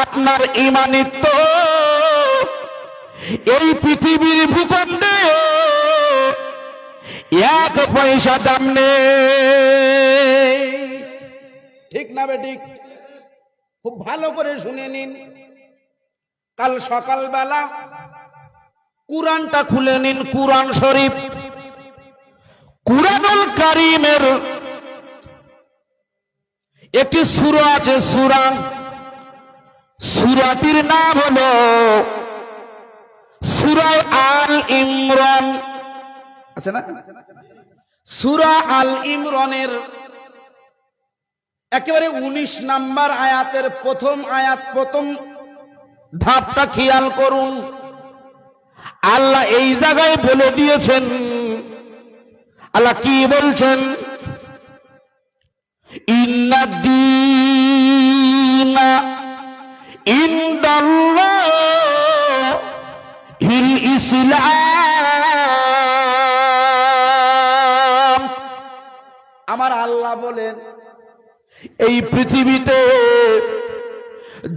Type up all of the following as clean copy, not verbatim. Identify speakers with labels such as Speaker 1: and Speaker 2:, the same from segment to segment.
Speaker 1: আপনার ঈমানিত্ব এই পৃথিবীর ভূখণ্ডে এক পয়সা দাম নেই। ঠিক না বেঠিক? খুব ভালো করে শুনে নিন। কাল সকালবেলা কুরআনটা খুলে নিন, কুরআন শরীফ, কুরআনুল কারীমের একটি সূরা আছে, সূরাটির নাম হলো সূরা আল ইমরান। আছে না? সূরা আল ইমরানের একেবারে 19 নাম্বার আয়াতের প্রথম আয়াত, প্রথম ধাপটা খেয়াল করুন। আল্লাহ এই জায়গায় বলে দিয়েছেন, আল্লাহ কি বলছেন? ইন্নাদ-দীনা ইনদাল্লাহিল ইসলাম। আমার আল্লাহ বলেন, এই পৃথিবীতে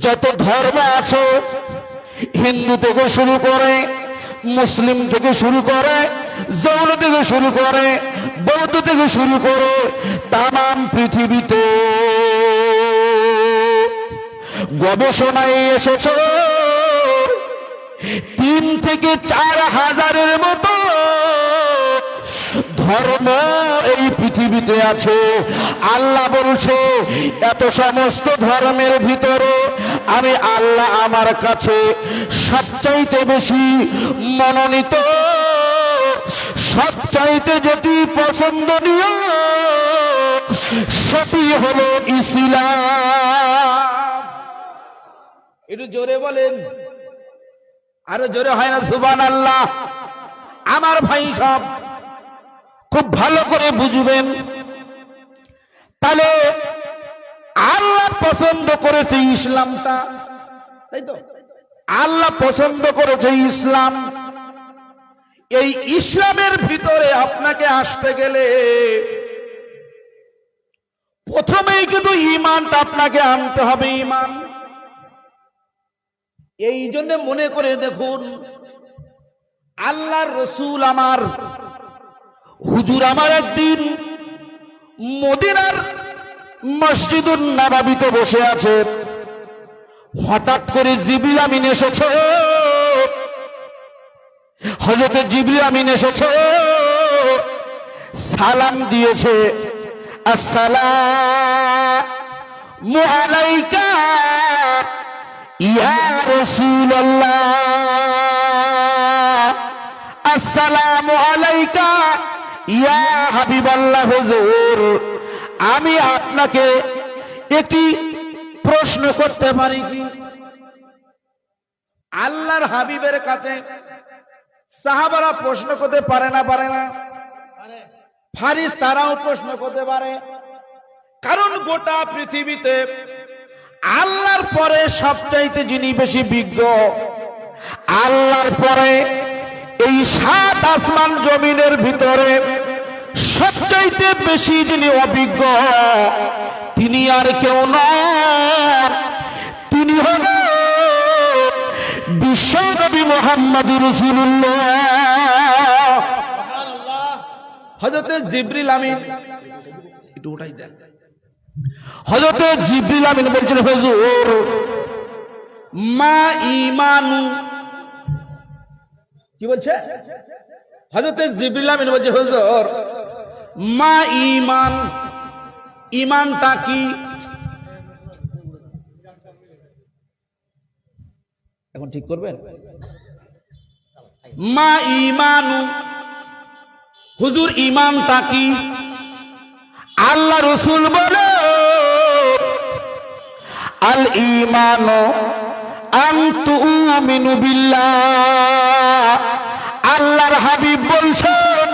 Speaker 1: যত ধর্ম আছে, হিন্দু থেকে শুরু করে, মুসলিম থেকে শুরু করে, জৈন থেকে শুরু করে, বৌদ্ধ থেকে শুরু করে, তাম পৃথিবীতে গবেষণায় এসেছে 3 থেকে 4 হাজারের মতো ধর্ম এই পৃথিবীতে আছে। আল্লাহ বলছে, এত সমস্ত ধর্মের ভিতরে আমি আল্লাহ আমার কাছে সবচাইতে বেশি মনোনীত, সবচাইতে যেটি পছন্দনীয় সেটি হলো ইসলাম। একটু জোরে বলেন, আরো জোরে হয় না সুবহানাল্লাহ? আমার ভাই সব খুব ভালো করে বুঝবেন। তাহলে আল্লাহ পছন্দ করেছে ইসলামটা, তাই তো? আল্লাহ পছন্দ করেছে ইসলাম। এই ইসলামের ভিতরে আপনাকে আসতে গেলে প্রথমেই কিন্তু ঈমানটা আপনাকে আনতে হবে, ঈমান। এই জন্য মনে করে দেখুন, আল্লাহর রাসূল আমার হুজুর আমার একদিন মদিনার মসজিদুন নববীতে বসে আছে, হঠাৎ করে জিবরিল আমিন এসেছে। হযরত জিবরিল আমিন এসেছে, সালাম দিয়েছে, আসসালামু আলাইকা ইয়া রাসূলুল্লাহ, আসসালামু আলাইকা ইয়া হাবিবাল্লাহ। হুজুর, আমি আপনাকে একটি প্রশ্ন করতে পারি কি? আল্লাহর হাবিবের কাছে সাহাবারা প্রশ্ন করতে পারে না? পারে না? ফারিস্তারাও প্রশ্ন করতে পারে। কারণ গোটা পৃথিবীতে আল্লাহর পরে সবচাইতে যিনি বেশি বিজ্ঞ, আল্লাহর পরে এই 7 আসমান জমিনের ভিতরে সবচাইতে বেশি যিনি অভিজ্ঞ, তিনি আর কেউ নন, তিনি হলেন বিশ্বনবী মুহাম্মদুর রাসূলুল্লাহ। হযরত জিবরিল আমিন, একটু উঠাই দেন। হযরত জিবরিল আমিন বলছেন, হুজুর মা ঈমানু। কি বলছে? হযরত জিবরিল আমিন বলছে, হুজুর মা ঈমান, ঈমানটা কি? এখন ঠিক করবেন? মা ঈমানু, হুজুর ঈমানটা কি? আল্লাহ রাসূল বলে, আল ঈমানু আন তুমিনু বিল্লাহ। আল্লাহর হাবিব বলছেন,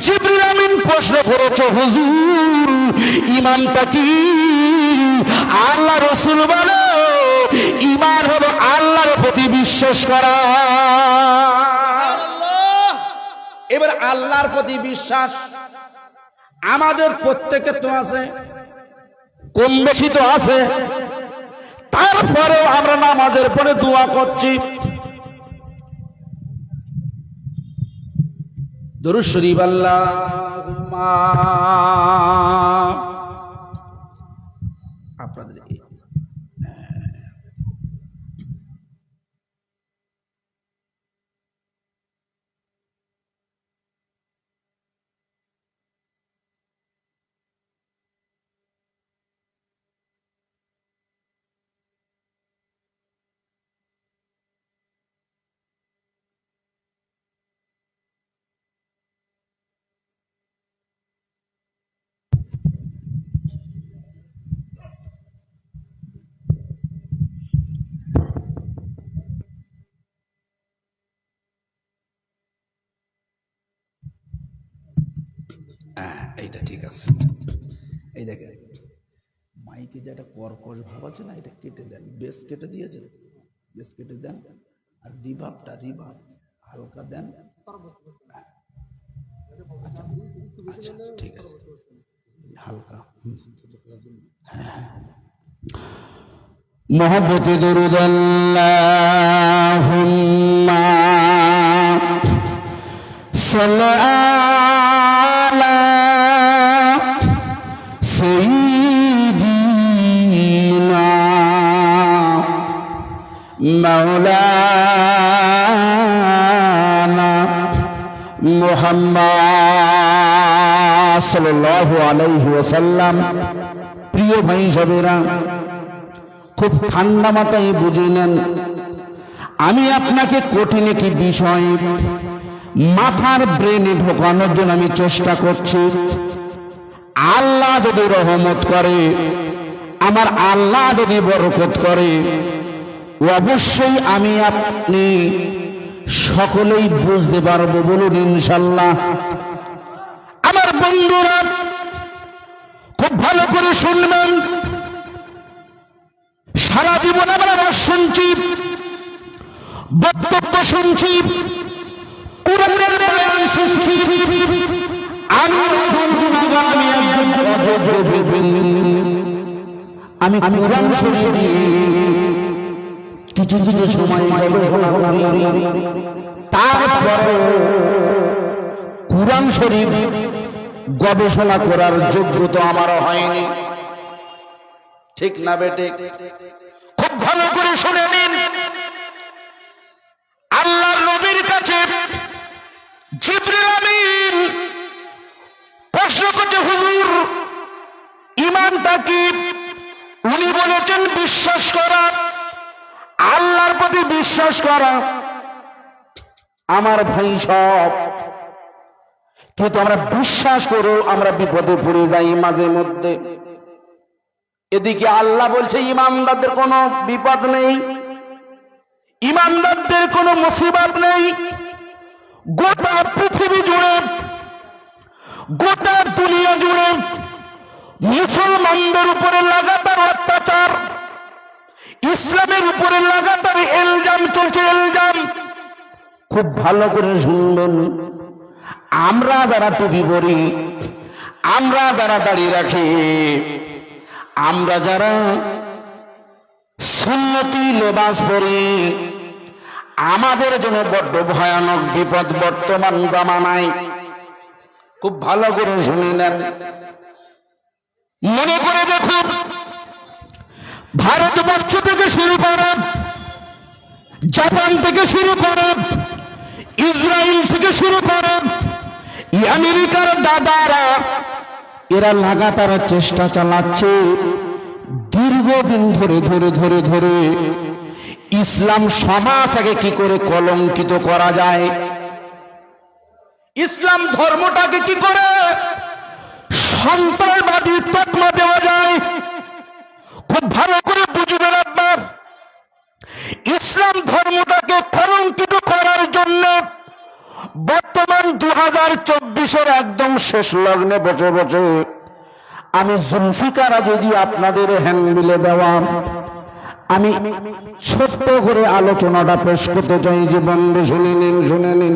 Speaker 1: জিবরিল আমিন প্রশ্ন করেছে, হুজুর ঈমানটা কি? আল্লাহ রাসূল বলে, ঈমান হলো আল্লাহর প্রতি বিশ্বাস করা। এবার আল্লাহর প্রতি বিশ্বাস আমাদের প্রত্যেকে তো আছে, কম বেশি তো আছে। তারপরেও আমরা নামাজের পরে দোয়া করছি। দরুদ শরীফ আল্লাহুম্মা আপনাদের এইটা ঠিক আছে। এই দেখেন মাইকে যে একটা কর্কশ ভাব আছে না, এটা কেটে দেন, বেশ কেটে দিয়েছে, বেশ কেটে দেন, আর রিভাব হালকা দেন। আচ্ছা ঠিক আছে, হালকা।
Speaker 2: মোহাম্মতে দরুদ আল্লাহুম্মা সাল্লি আলা সাইয়্যিদিনা মাওলানা মুহাম্মদ সাল্লাল্লাহু আলাইহি ওয়াসাল্লাম। প্রিয় ভাই সবেরা, খুব ঠান্ডা মাথায় বুঝে নেন, আমি আপনাকে কঠিন একটি বিষয় মাথার ব্রেনে ঢোকানোর জন্য আমি চেষ্টা করছি। আল্লাহ যদি রহমত করে, আমার আল্লাহ যদি বরকত করে, অবশ্যই আমি আপনি সকলেই বুঝতে পারবো। বলুন ইনশাল্লাহ। আমার বন্ধুরা খুব ভালো করে শুনবেন। সারা জীবন আমরা শুনছি, বক্তব্য শুনছি, কুরআনের বয়ান শুনছি। আমি কুরআন শরীফ কিছু কিছু সময় গবেষণা করি, তারপরে কুরআন শরীফ গবেষণা করার যোগ্যতা আমার হয়নি।
Speaker 1: ঠিক না বেটে?
Speaker 2: খুব ভালো করে শুনে নিন। আল্লাহর নবীর কাছে জিবরিল আমিন প্রশ্ন করতে, হুজুর ঈমানটা কি? উনি বলেছেন বিশ্বাস করা, আল্লাহর প্রতি বিশ্বাস করা। আমার ভাই সব, কিন্তু আমরা বিশ্বাস করো আমরা বিপদে পড়ে যাই মাঝে মধ্যে। এদিকে আল্লাহ বলছে ঈমানদারদের কোনো বিপদ নেই, ঈমানদারদের কোনো মুসিবত নেই। গোটা পৃথিবী জুড়ে, গোটা দুনিয়া জুড়ে মুসলমানদের উপরে লাগাতার অত্যাচার, ইসলামের উপরে লাগাতার ইলজাম চলছে, ইলজাম। খুব ভালো করে শুনবেন। আমরা যারা টুপি পরি, আমরা যারা দাড়ি রাখি, আমরা যারা সুন্নতি লেবাস পরি, আমাদের জন্য বড্ড ভয়ানক বিপদ বর্তমান জামানায়। খুব ভালো করে শুনে নেন, মনে করে দেখুন। ভারতবর্ষ থেকে শুরু করে, জাপান থেকে শুরু করে, ইসরায়েল থেকে শুরু করে, আমেরিকার দাদারা, এরা লাগাতার চেষ্টা চালাচ্ছে দীর্ঘদিন ধরে ধরে ধরে ধরে ইসলাম সমাজকে কি করে কলঙ্কিত করা যায়, ইসলাম ধর্মটাকে কি করে সন্ত্রাসবাদী তকমা দেওয়া যায়। খুব ভালো করে বুঝবেন আপনার, ইসলাম ধর্মটাকে কলঙ্কিত করার জন্য বর্তমান 2024-এর একদম শেষ লগ্নে বসে বসে আমি জুলফিকার যদি আপনাদের হ্যান্ডবিলে দেওয়া, আমি ছোট্ট করে আলোচনাটা পেশ করতে চাই যে বন্ধু শুনে নিন, শুনে নিন।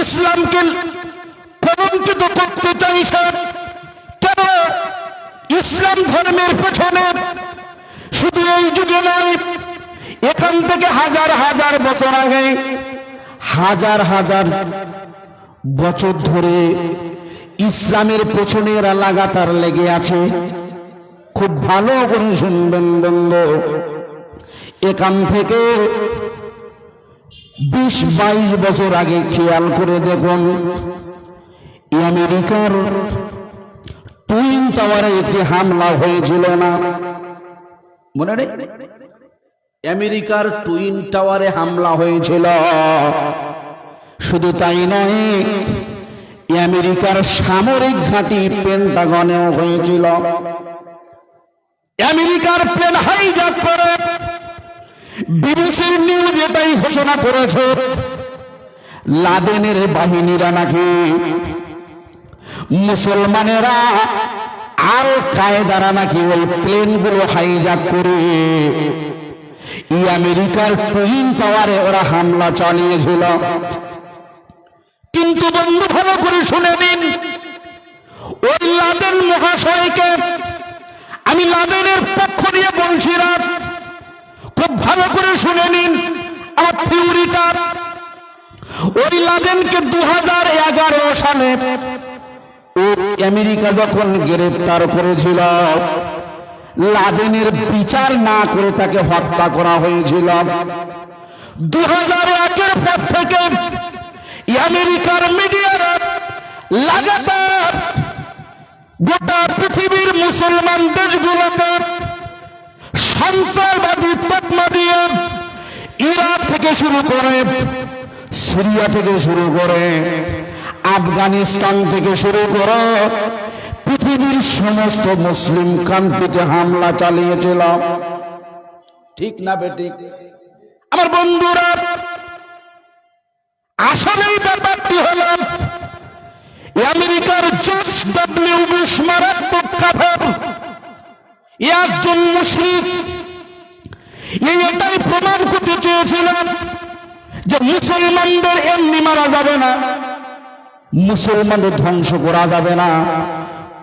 Speaker 2: ইসলামকে কলঙ্কিত করতে চাইছে কেন? ইসলাম ধর্মের পেছনে শুধু এই যুগে নয়, এখান থেকে হাজার হাজার বছর আগে, হাজার হাজার বছর ধরে ইসলামের পেছনে এরা লাগাতার লেগে আছে। খুব ভালো করে শুনবেন বন্ধু, এখান থেকে 20-22 বছর আগে খেয়াল করে দেখুন, আমেরিকার টুইন টাওয়ারে একটি হামলা হয়েছিল না? মনে নেই? আমেরিকার টুইন টাওয়ারে হামলা হয়েছিল। শুধু তাই নয়, আমেরিকার সামরিক ঘাঁটি পেন্টাগনেও হয়েছিল। আমেরিকার প্লেন হাইজ্যাক করে বিবিসির নিউজ এটাই ঘোষণা করেছে, লাদেনের বাহিনীরা নাকি মুসলমানেরা আল কায়েদারা নাকি ওই প্লেনগুলো হাইজ্যাক করে এই আমেরিকার টুইন টাওয়ারে ওরা হামলা চালিয়েছিল। কিন্তু বন্ধু ভালো করে শুনে নিন, ওই লাদেন মহাশয়কে আমি লাদেনের পক্ষ নিয়ে বলছি না, খুব ভালো করে শুনে নিন আমার থিওরিটা। ওই লাদেনকে 2011 সালে আমেরিকা যখন গ্রেফতার করেছিল, লাদেনের বিচার না করে তাকে হত্যা করা হয়েছিল। 2001-এর পর থেকে আমেরিকার মিডিয়ারা লাগাতার গোটা পৃথিবীর মুসলমান দেশগুলোতে সন্ত্রাসবাদী তকমা দিয়ে ইরাক থেকে শুরু করে, সিরিয়া থেকে শুরু করে, আফগানিস্তান থেকে শুরু করে পৃথিবীর সমস্ত মুসলিম কান্ট্রিতে হামলা চালিয়েছিল। ঠিক না বেঠিক আমার বন্ধুরা? আসলেই ব্যাপারটি হল, আমেরিকার জর্জ ডব্লিউ বুশ মারাত্মক কাফের, একজন মুশরিক। এটাই প্রমাণ করতে চেয়েছিলেন যে মুসলমানদের এমনি মারা যাবে না, মুসলমানদের ধ্বংস করা যাবে না,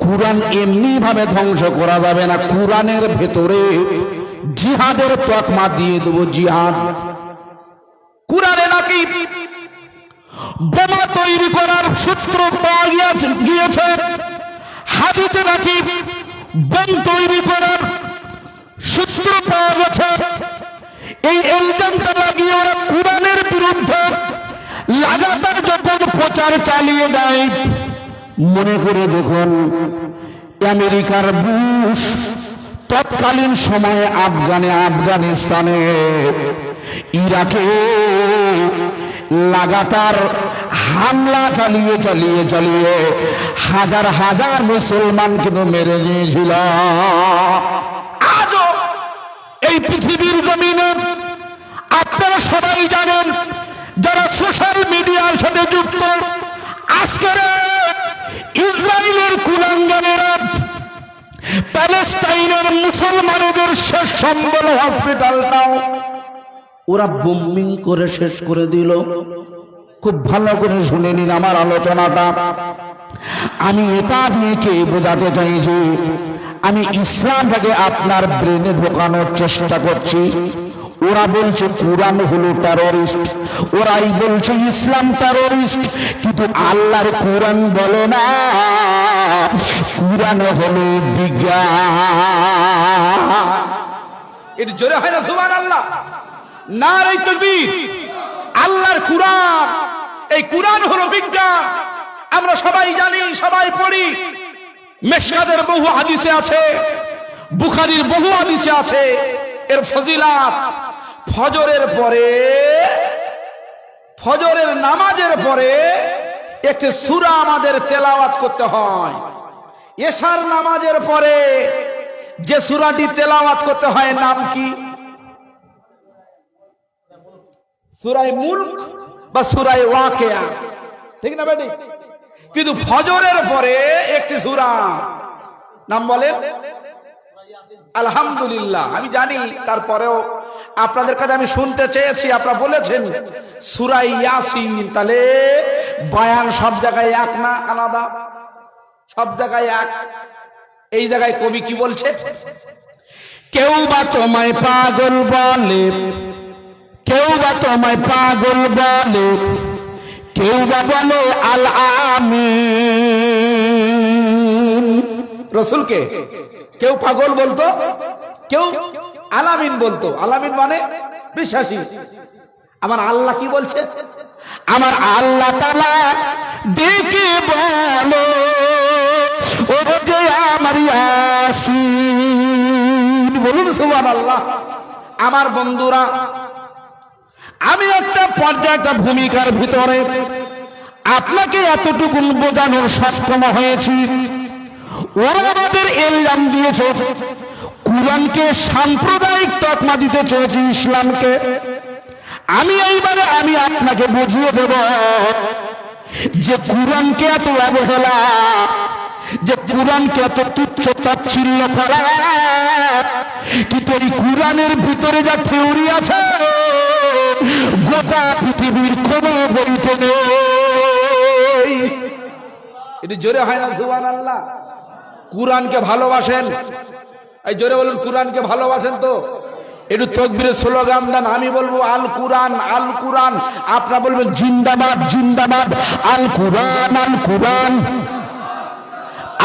Speaker 2: কুরআন এমনি ভাবে ধ্বংস করা যাবে না, কুরআনের ভেতরে জিহাদের তকমা দিয়ে দেব। জিহাদ কুরআনে নাকি বোমা তৈরি করার সূত্র পাওয়া গিয়েছে, হাদিসে নাকি বোম তৈরি করার সূত্র পাওয়া গেছে। এই এলজামটা লাগিয়ে ওরা কুরআনের বিরুদ্ধে লাগাতার যখন প্রচার চালিয়ে দেয়, মনে করে দেখুন আমেরিকার বুশ তৎকালীন সময়ে আফগানিস্তানে, ইরাকে লাগাতার হামলা চালিয়ে চালিয়ে চালিয়ে হাজার হাজার মুসলমান কিন্তু মেরে দিয়েছিল। আজও এই পৃথিবীর জমিনে আপনারা সবাই জানেন, যারা সোশ্যাল মিডিয়ার সাথে যুক্ত, আজকের ইসরায়েলের কুলাঙ্গারেরা প্যালেস্টাইনের মুসলমানদের শেষ সম্বল হসপিটালটাও ওরা বোম্বিং করে শেষ করে দিল। খুব ভালো করে শুনে নিন আমার আলোচনাটা। আমি এটা দিয়ে কে বোঝাতে চাইছি, আমি ইসলামটাকে আপনার ব্রেনে ঢোকানোর চেষ্টা করছি। ওরা বলছে কুরআন হলো টেররিস্ট, ওরাই বলছে ইসলাম টেররিস্ট, কিন্তু আল্লাহর কুরআন বলে না, কুরআন হলো বিজ্ঞান।
Speaker 1: এর জোরে হয় না সুবহানাল্লাহ? নারে তাকবীর। আল্লাহর কুরআন, এই কুরআন হলো বিজ্ঞান। আমরা সবাই জানি, সবাই পড়ি, মিশকাতের বহু হাদিসে আছে, বুখারীর বহু হাদিসে আছে এর ফজিলাত। ফজরের পরে, ফজরের নামাজের পরে একটি সূরা আমাদের তেলাওয়াত করতে হয়। এশার নামাজের পরে যে সূরাটি তেলাওয়াত করতে হয় নাম কি? সূরা মুলক বা সূরা ওয়াকিয়া, ঠিক না বেটি? কিন্তু ফজরের পরে একটি সূরা নাম বলেন আলহামদুলিল্লাহ। আমি জানি, তারপরেও আপনাদের কাছে আমি শুনতে চেয়েছি, আপনারা বলেছেন সূরা ইয়াসিন। তাহলে বয়ান সব জায়গায় এক না আলাদা? সব জায়গায় এক। এই জায়গায় কবি কি বলছে?
Speaker 2: কেউ বা তোমায় পাগল বলে, কেউ বা তোমায় পাগল বলে, কেউ বা বলে আল আমিন। রসুলকে কেউ পাগল বলতো, কেউ আলামিন বলতো। আলামিন মানে বিশ্বাসী। আমার আল্লাহ কি বলছে? আমার আল্লাহ তাআলা ডেকে বলো, ও যে আমার ইয়াসিন। বলুন সুবহানাল্লাহ। আমার বন্ধুরা, আমি একটা পর্যায়ে, একটা ভূমিকার ভিতরে আপনাকে এতটুকু বোঝানোর সক্ষম হয়েছি। ওরা আমাদের এলজাম দিয়েছে, কুরআনকে সাম্প্রদায়িক তকমা দিতে চেয়েছি ইসলামকে। আমি এইবারে আমি আপনাকে বুঝিয়ে দেব যে কুরআনকে এত অবহেলা, যে কুরআনকে এত তুচ্ছ তাচ্ছিল্য করা, কিন্তু এই কুরআনের ভিতরে যা থিওরি আছে গোটা পৃথিবীর কোন বইতে নেই। এটি জোরে হয় না সুবহানাল্লাহ? কুরআনকে ভালোবাসেন? এই জোরে বলুন, কুরআনকে ভালোবাসেন তো? একটু তাকবীরের স্লোগান দেন। আমি বলবো আল কুরআন, আল কুরআন। আপনারা বলবেন জিন্দাবাদ, জিন্দাবাদ। আল কুরআন, আল কুরআন,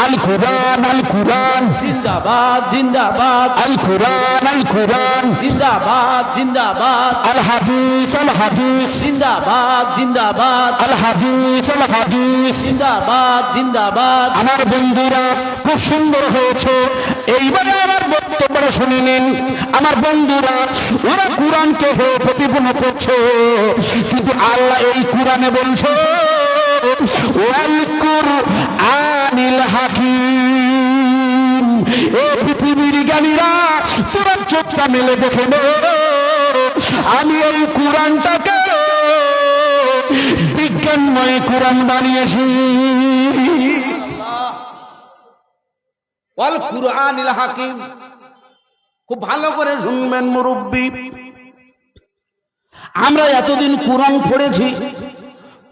Speaker 2: আল কুরআন, আল কুরআন,
Speaker 3: জিন্দাবাদ জিন্দাবাদ,
Speaker 2: আল কুরআন, আল কুরআন,
Speaker 3: জিন্দাবাদ জিন্দাবাদ,
Speaker 2: আল হাদিস, আল হাদিস,
Speaker 3: জিন্দাবাদ জিন্দাবাদ,
Speaker 2: আল হাদিস, আল হাদিস।
Speaker 3: জিন্দাবাদ জিন্দাবাদ।
Speaker 2: আমার বন্ধুরা, খুব সুন্দর হয়েছে। এইবারে আমার বক্তব্যটা শুনে নিন। আমার বন্ধুরা, ওরা কুরআনকে হে প্রতিপন্ন করছে, কিন্তু আল্লাহ এই কুরআনে বলছে ওয়াল কুরআনিল হাকীম। এ পৃথিবীর জ্ঞানীরা, তোরা চোখটা মেলে দেখে নে, আমি এই কুরআনটাকে বিজ্ঞানময় কুরআন বানিয়েছি। ওয়াল কুরআনিল হাকীম। খুব ভালো করে শুনবেন মুরব্বী, আমরা এতদিন কুরআন পড়েছি,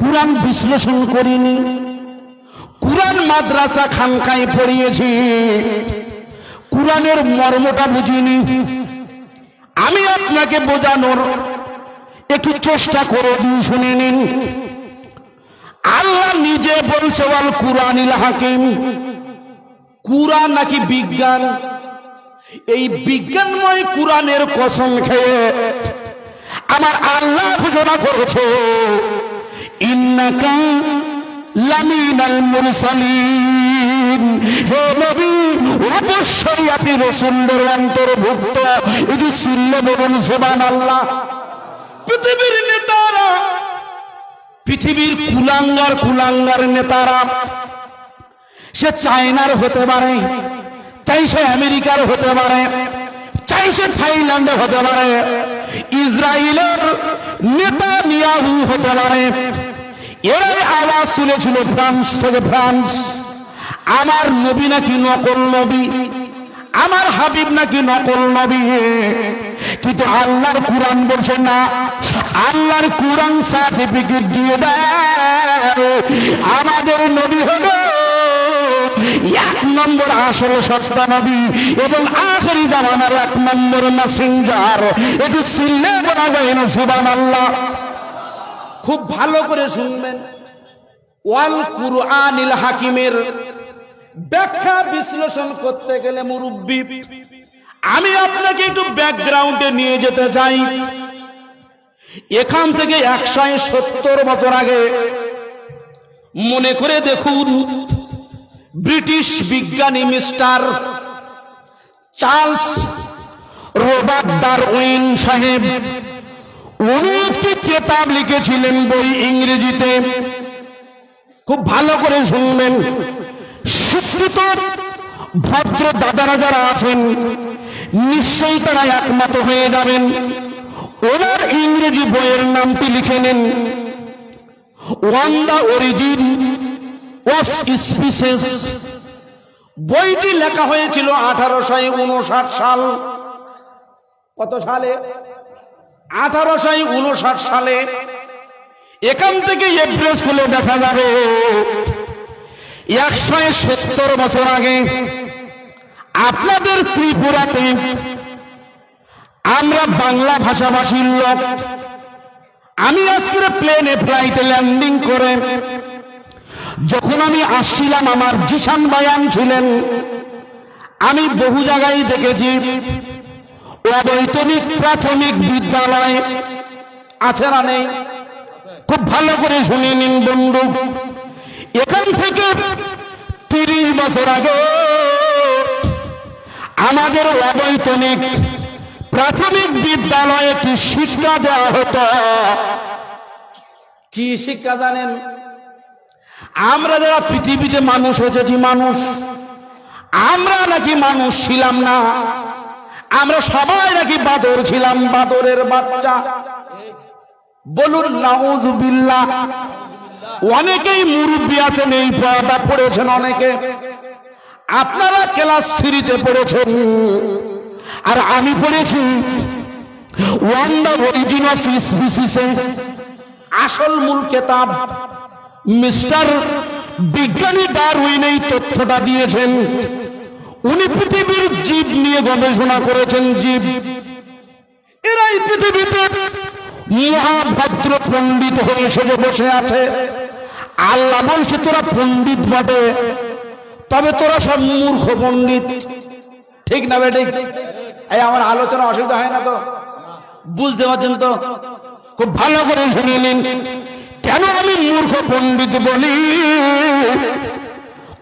Speaker 2: কুরআন বিশ্লেষণ করিনি। কুরআন মাদ্রাসা খানকায় পড়িয়েছি, কুরআনের মর্মটা বুঝিনি। আমি আপনাকে বোঝানোর একটু চেষ্টা করে দিই, শুনে নিন। আল্লাহ নিজে বলছে ওয়াল কুরআনিল হাকীম। কুরআন নাকি বিজ্ঞান? এই বিজ্ঞানময় কুরআনের কসম খেয়ে আমার আল্লাহ ঘোষণা করেছে ইন্নাকা লামিনাল মুরসালিন। হে নবী, অবশ্যই আপনি রাসূলদের অন্তর্ভুক্ত। এটি শুনলে বলুন সুবহানাল্লাহ। পৃথিবীর নেতারা, পৃথিবীর কুলাঙ্গার কুলাঙ্গার নেতারা, সে চায়নার হতে পারে, চাই সে আমেরিকার হতে পারে, চাই সে থাইল্যান্ডে হতে পারে, ইসরায়েলের নেতানিয়াহু হতে পারে। এরাই আওয়াজ তুলেছিল ফ্রান্স থেকে, ফ্রান্স আমার নবী নাকি নকল নবী, আমার হাবিব নাকি নকল নবী। কিন্তু আল্লাহর কুরআন বলছে না। আল্লাহর কুরআন সার্টিফিকেট দিয়ে দেয় আমাদের নবী হলো এক নম্বর আসল সত্য নবী এবং আখেরি জামানার এক নম্বর মেসেঞ্জার। একটু চিল্লে বলা যায় না সুবহানাল্লাহ? খুব ভালো করে শুনবেন। ওয়াল কুরআনিল হাকীমের ব্যাখ্যা বিশ্লেষণ করতে গেলে মুরব্বী, আমি আপনাকে একটু ব্যাকগ্রাউন্ডে নিয়ে যেতে চাই। এখান থেকে 170 বছর আগে মনে করে দেখুন, ব্রিটিশ বিজ্ঞানী মিস্টার চার্লস রবার্ট ডারউইন সাহেব, উনি একটি কিতাব লিখেছিলেন, বই ইংরেজিতে। খুব ভালো করে শুনবেন। শিক্ষিত ভদ্র দাদারা যারা আছেন নিশ্চয়ই তারা একমত হয়ে যাবেন। ওনার ইংরেজি বইয়ের নামটি লিখে নিন, on the origin of species. বইটি লেখা হয়েছিল 1859 সাল। কত সালে? 1859 সালে। এখান থেকে এপ্রেস খুলে দেখা যাবে 170 বছর আগে আপনাদের ত্রিপুরাতে বাংলা ভাষাভাষীর লোক। আমি আজকের প্লেনে ফ্লাইটে ল্যান্ডিং করে যখন আমি আসছিলাম, আমার জিশান বায়ান ছিলেন। আমি বহু জায়গায় দেখেছি অবৈতনিক প্রাথমিক বিদ্যালয় আছে না নেই? খুব ভালো করে শুনে নিন বন্ধু, এখান থেকে 30 বছর আগে আমাদের অবৈতনিক প্রাথমিক বিদ্যালয়ে কি শিক্ষা দেওয়া হতো? কি শিক্ষা জানেন? আমরা যারা পৃথিবীতে মানুষ হয়েছি, মানুষ, আমরা নাকি মানুষ ছিলাম না, আমরা সবাই নাকি বাদর ছিলাম, বাদরের বাচ্চা। বলুন নাউজুবিল্লাহ। অনেকেই মুরব্বী আছেন, এই পড়াটা পড়েছেন অনেকে, আপনারা ক্লাস 3-তে পড়েছেন, আর আমি পড়েছি ওয়ান দ্য অরিজিন অফ স্পিসিসে, আসল মূল কেতাব। মিস্টার বিজ্ঞানী ডারউইন এই তথ্যটা দিয়েছেন। উনি পৃথিবীর জীব নিয়ে গবেষণা করেছেন, জীব। এরাই পৃথিবীতে মহাভদ্র পণ্ডিত হয়ে সেজে বসে আছে। আল্লাহ বলছে তোরা পণ্ডিত বটে, তবে তোরা সব মূর্খ পণ্ডিত। ঠিক না বে ঠিক? এই আমার আলোচনা অসুবিধা হয় না তো? বুঝতে পারছেন তো? খুব ভালো করে শুনে নিন কেন আমি মূর্খ পণ্ডিত বলি।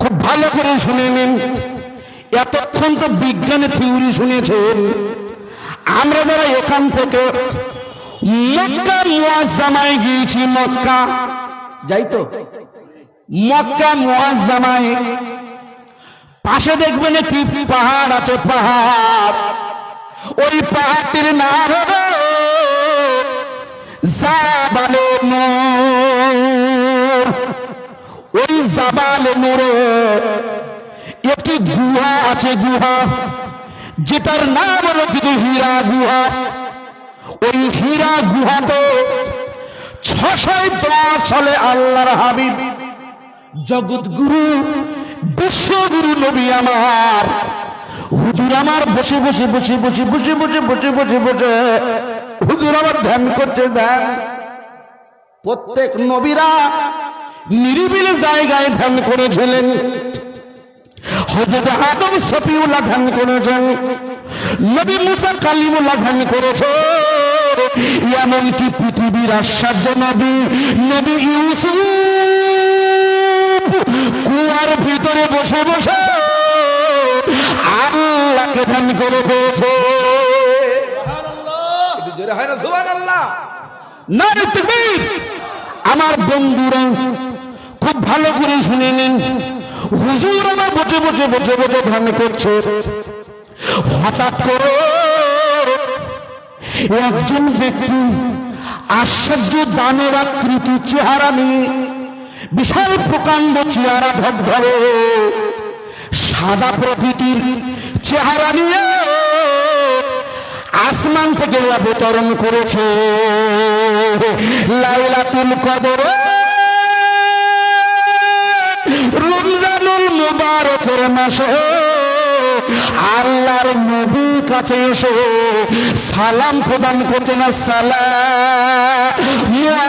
Speaker 2: খুব ভালো করে শুনে নিন। এতক্ষণ তো বিজ্ঞানের থিওরি শুনেছেন। আমরা যারা এখান থেকে মক্কা মুআজ্জামায় গিয়েছি, মক্কা যাই তো, মক্কা মুআজ্জামায় পাশে দেখবেন একটি পাহাড় আছে, পাহাড়। ওই পাহাড়টির নাম হলো জাবালে নূর। ওই জাবালে নূরে একটি গুহা আছে, গুহা, যেটার নাম হলো কিন্তু হীরা গুহা। ওই হীরা গুহাতে 610 সালে আল্লাহর হাবিব জগৎগুরু বিশ্বগুরু নবী আমার হুজুর আমার বসে বসে বসে বসে বসে বসে বসে বসে বসে হুজুর আমার ধ্যান করতে দেন। প্রত্যেক নবীরা নিরিবিলি জায়গায় ধ্যান করেছিলেন। হযরত আদম সফিউল্লাহ ধ্যান করেছেন, নবী মুসা কালিমুল্লাহ ধ্যান করেছে, এমনকি পৃথিবীর আশ্চর্য নবী নবী ইউসুফ কুয়ার ভিতরে বসে বসে আল্লাহকে ধ্যান করে পেয়েছে। জোরে হয় না সুবহানাল্লাহ? নারে তাকবীর। আমার বন্ধুরা খুব ভালো করে শুনে নিন। হুজুর আমার বসে বসে বসে বসে ধ্যান করছে, হঠাৎ করে একজন ব্যক্তি আশ্চর্য দানব আকৃতি চেহারা নিয়ে, বিশাল প্রকাণ্ড চেহারা, ধবধবে সাদা প্রকৃতির চেহারা নিয়ে আসমান থেকে অবতরণ করেছে। লাইলাতুল কদর, রমজানুল মুবারকের মাসে আল্লাহর নবীর কাছে এসে সালাম প্রদান করছেন। আসসালামু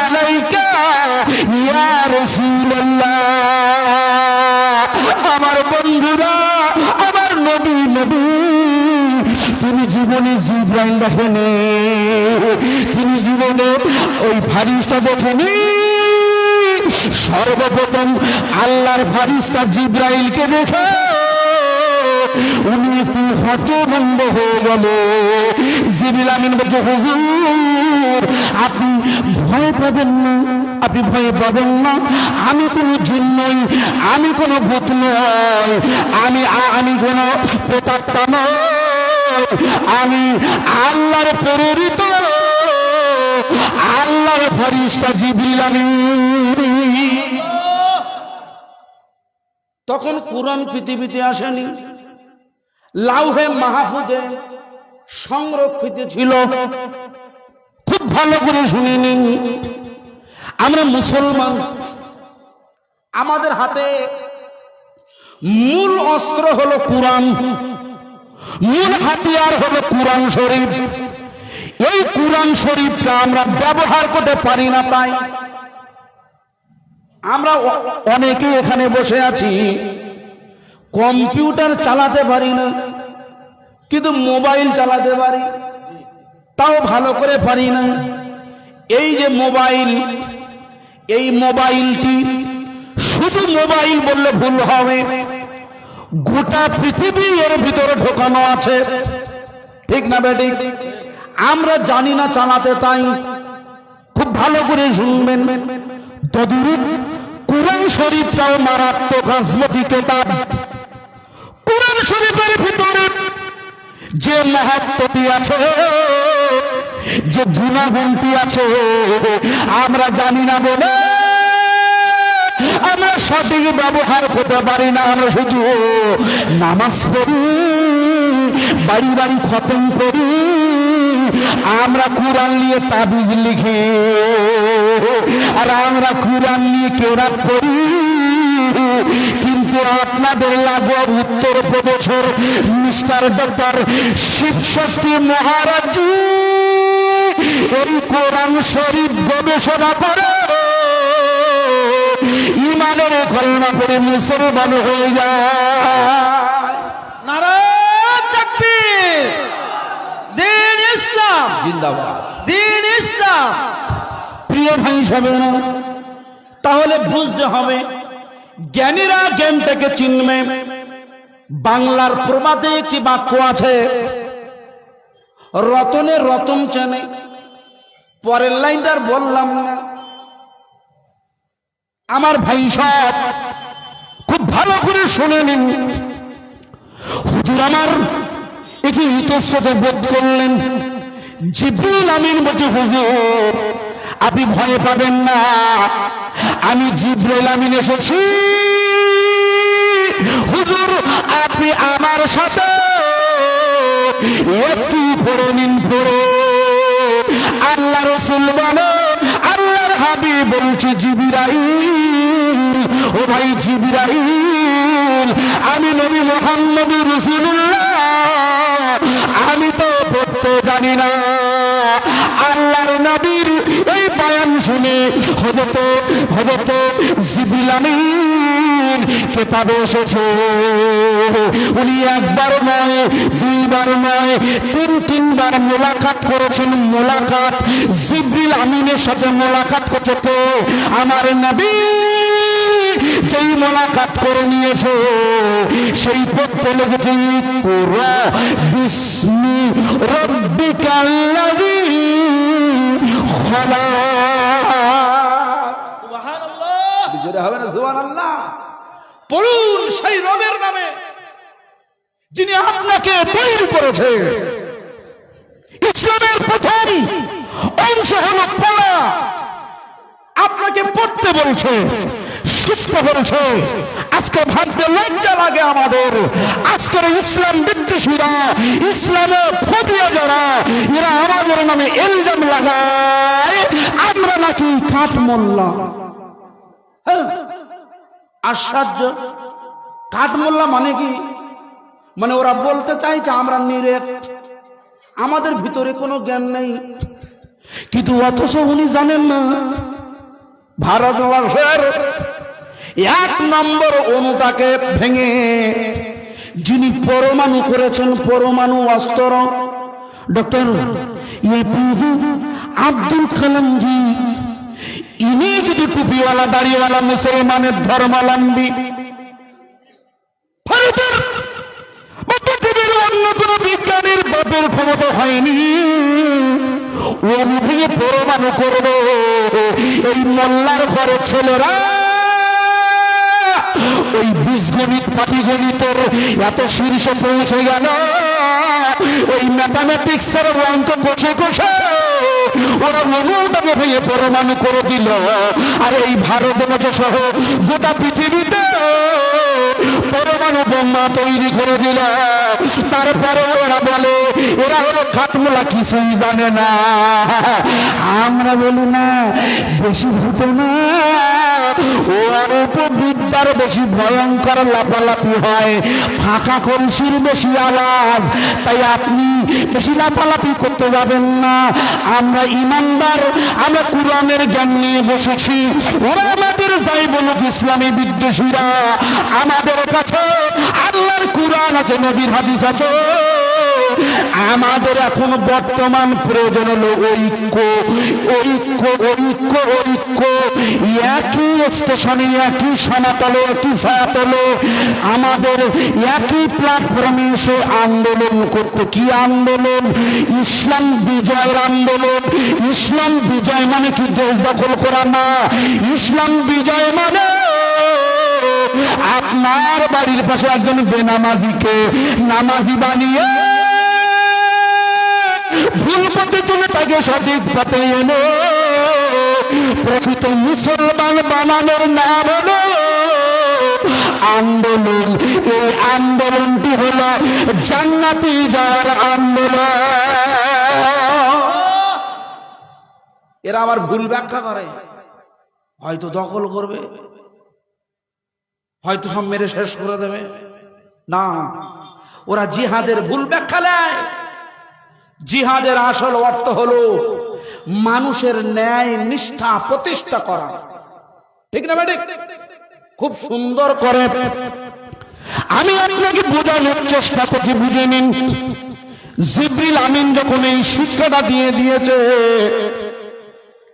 Speaker 2: আলাইকা ইয়া রাসূলুল্লাহ। আমার বন্ধুরা, আমার নবী, নবী তিনি জীবনে জিবরাইল দেখেনি, তিনি জীবনে ওই ফারিস্তা দেখেনি। সর্বপ্রথম আল্লাহর ফারিস্তা জিবরাইলকে দেখে উনি একটু হতভম্ব হয়ে গেল। জিবরিল আমিন বলছে, হুজুর আপনি ভয় পাবেন না, আপনি ভয় পাবেন না। আমি কোনো জিন নই, আমি কোনো ভূত নই, আমি কোনো প্রেতাত্মা নই, আমি আল্লাহর প্রেরিত আল্লাহর ফেরেশতা জিবরিল আমিন। তখন কুরআন পৃথিবীতে আসেনি, লাউহে মাহফুজে সংরক্ষিত ছিল। খুব ভালো করে শুনে নিন, আমরা মুসলমান, আমাদের হাতে মূল অস্ত্র হলো কুরআন, মূল হাতিয়ার হলো কুরআন শরীফ। কোরআন শরীফটা আমরা ব্যবহার করতে পারি না। তাই আমরা অনেকে এখানে বসে আছি, কম্পিউটার চালাতে পারি না, কিন্তু মোবাইল চালাতে পারি, তাও ভালো করে পারি না। এই যে মোবাইল, এই মোবাইলটি শুধু মোবাইল বললে ভুল হবে, গোটা পৃথিবী এর ভিতরে ঢোকানো আছে, ঠিক না বেঠিক? আমরা জানি না চালাতে, তাই খুব ভালো করে শুনবেন। তদুরূপ কোরআন শরীফটাও মারাত্মক আজমতি কিতাব। কোরআন শরীফের ভিতরে যে মাহাত্ম্যটি আছে, যে গুণাগুণটি আছে, আমরা জানি না বলে আমরা সঠিক ব্যবহার করতে পারি না। আমরা শুধু নামাজ পড়ি, বাড়ি বাড়ি খতম করি, আমরা কোরআন নিয়ে তাবিজ লিখি, আর আমরা কোরআন নিয়ে কেরাত পড়ি। কিন্তু আপনাদের লাগোয়া উত্তর প্রদেশের মিস্টার ডক্টর শিবশক্তি মহারাজ এই কোরআন শরীফ গবেষণা করে ইমানের কলমা করে মুসলমান হয়ে যায়।
Speaker 3: নারায়ে তাকবীর, দ্বীন ইসলাম
Speaker 2: জিন্দাবাদ,
Speaker 3: দ্বীন ইসলাম।
Speaker 2: প্রিয় ভাই সবেন, তাহলে বুঝতে হবে জ্ঞানীরা জ্ঞানটাকে চিনবে। বাংলার প্রবাদে একটি বাক্য আছে, রতনে রতন চেনে। পরের লাইনটা আর বললাম না। আমার ভাই সব খুব ভালো করে শুনে নিন। হুজুর আমার একটি ইতস্তত বোধ করলেন। জিবরিল আমিন বলছে, হুজুর আপনি ভয় পাবেন না, আমি জিবরিল আমিন এসেছি। হুজুর আপনি আমার সাথে একটু পড়ে নিন। পড়ে আল্লাহ রাসূল বলে, আল্লাহর হাবিব বলছে, জিবরাইল, ও ভাই জিবরাইল, আমি নবী মুহাম্মদ রাসূলুল্লাহ, আমি তো পড়তে জানি না। আল্লাহর নবীর এই বয়ান শুনে হযরত জিবরিল আমিন কিতাবে এসেছে, উনি একবার নয়, দুইবার নয়, তিনবার মোলাকাত করেছেন। মোলাকাত জিবরিল আমিনের সাথে মোলাকাত করছে তো আমার নবী। যেই মোলাকাত করে নিয়েছে সেই পড়তে লেগেছে, কুরা বিস্মি রাব্বিকাল্লাযী খালাক।
Speaker 3: সুবহানাল্লাহ,
Speaker 1: জোরে হবে না সুবহানাল্লাহ?
Speaker 2: পড়ুন সেই রবের নামে যিনি আপনাকে তৈরি করেছে। ইসলামের প্রথম অংশ হলো পড়া। আপনাকে পড়তে বলছে, শিখতে বলছে। আজকে ভাবতে লজ্জা লাগে আমাদের। আজকের ইসলাম বিদ্বেষীরা, ইসলামে ফোবিয়া যারা, এরা আমাদের নামে ইলজাম লাগায় আমরা নাকি কাঠ মোল্লা। আশ্চর্য! কাঠমোল্লা মানে কি? মানে ওরা বলতে চাইছে আমরা নিরেট, আমাদের ভিতরে কোনো জ্ঞান নেই। কিন্তু অথচ উনি জানেন না ভারতবর্ষের 1 নম্বর অণুটাকে ভেঙে যিনি পরমাণু করেছেন, পরমাণু অস্ত্র, ডক্টর এপিজে আব্দুল কালাম জি, ইনি যদি টুপিওয়ালা দাড়িওয়ালা মুসলমানের ধর্মাবলম্বী, ভারতের বা পৃথিবীর অন্য কোন বিজ্ঞানীর বাপের ক্ষমতা হয়নি ও ভেঙে পরমাণু করবে। এই মোল্লার ঘরের ছেলেরা ওই বীজগণিত পাটিগণিতের এত শীর্ষে পৌঁছে গেল, ওই ম্যাথামেটিক্সের অঙ্ক কষে কষে ওরা মনুটাকে ভেঙে পরমাণু করে দিল। আর এই ভারতবর্ষ সহ গোটা পৃথিবীতে পরমাণু বোমা তৈরি করে দিল। তারপরে ওরা বলে এরা হলো কাঠমোলা, কিছুই জানে না। আমরা বলি না, বেশি ফুটো না, ও অল্প বিদ্যা শিলটার বেশি ভয়ঙ্কর লাফালাফি হয়, ফাঁকা কলসির বেশি আওয়াজ, তাই আপনি বেশি লাফালাফি করতে যাবেন না। আমরা ইমানদার, আমরা কোরআনের জ্ঞান নিয়ে বসেছি। ওরা আমাদের যাই বলুক ইসলামী বিদ্বেষীরা, আমাদের কাছে আল্লাহর কোরআন আছে, নবীর হাদিস আছে। আমাদের এখন বর্তমান প্রয়োজন হলো ঐক্য, ঐক্য, ঐক্য, ঐক্য। একই স্টেশনে, একই সমাতলে, একই ছায়াতলে আমাদের একই প্ল্যাটফর্মে এসে আন্দোলন করতে। কি আন্দোলন? ইসলাম বিজয়ের আন্দোলন। ইসলাম বিজয় মানে কি দেশ দখল করা না, ইসলাম বিজয় মানে আপনার বাড়ির পাশে একজন বেনামাজিকে নামাজি বানিয়ে ভুল পথে চলে তাকে সঠিক পথে এনে প্রকৃত মুসলমান বানানোর নাম হলো আন্দোলন। এই আন্দোলনটি হলো জান্নাতি যাওয়ার আন্দোলন।
Speaker 1: এরা আবার ভুল ব্যাখ্যা করে, হয়তো দখল করবে, হয়তো সব মেরে শেষ করে দেবে। না, ওরা জিহাদের ভুল ব্যাখ্যা দেয়। জিহাদের আসল অর্থ হলো মানুষের ন্যায় নিষ্ঠা প্রতিষ্ঠা করা, ঠিক না ম্যাডাম? খুব সুন্দর করে
Speaker 2: আমি আপনাকে বোঝানোর চেষ্টা করছি, বুঝে নিন। জিবরিল আমিন যখন এই শিক্ষাটা দিয়ে দিয়েছে,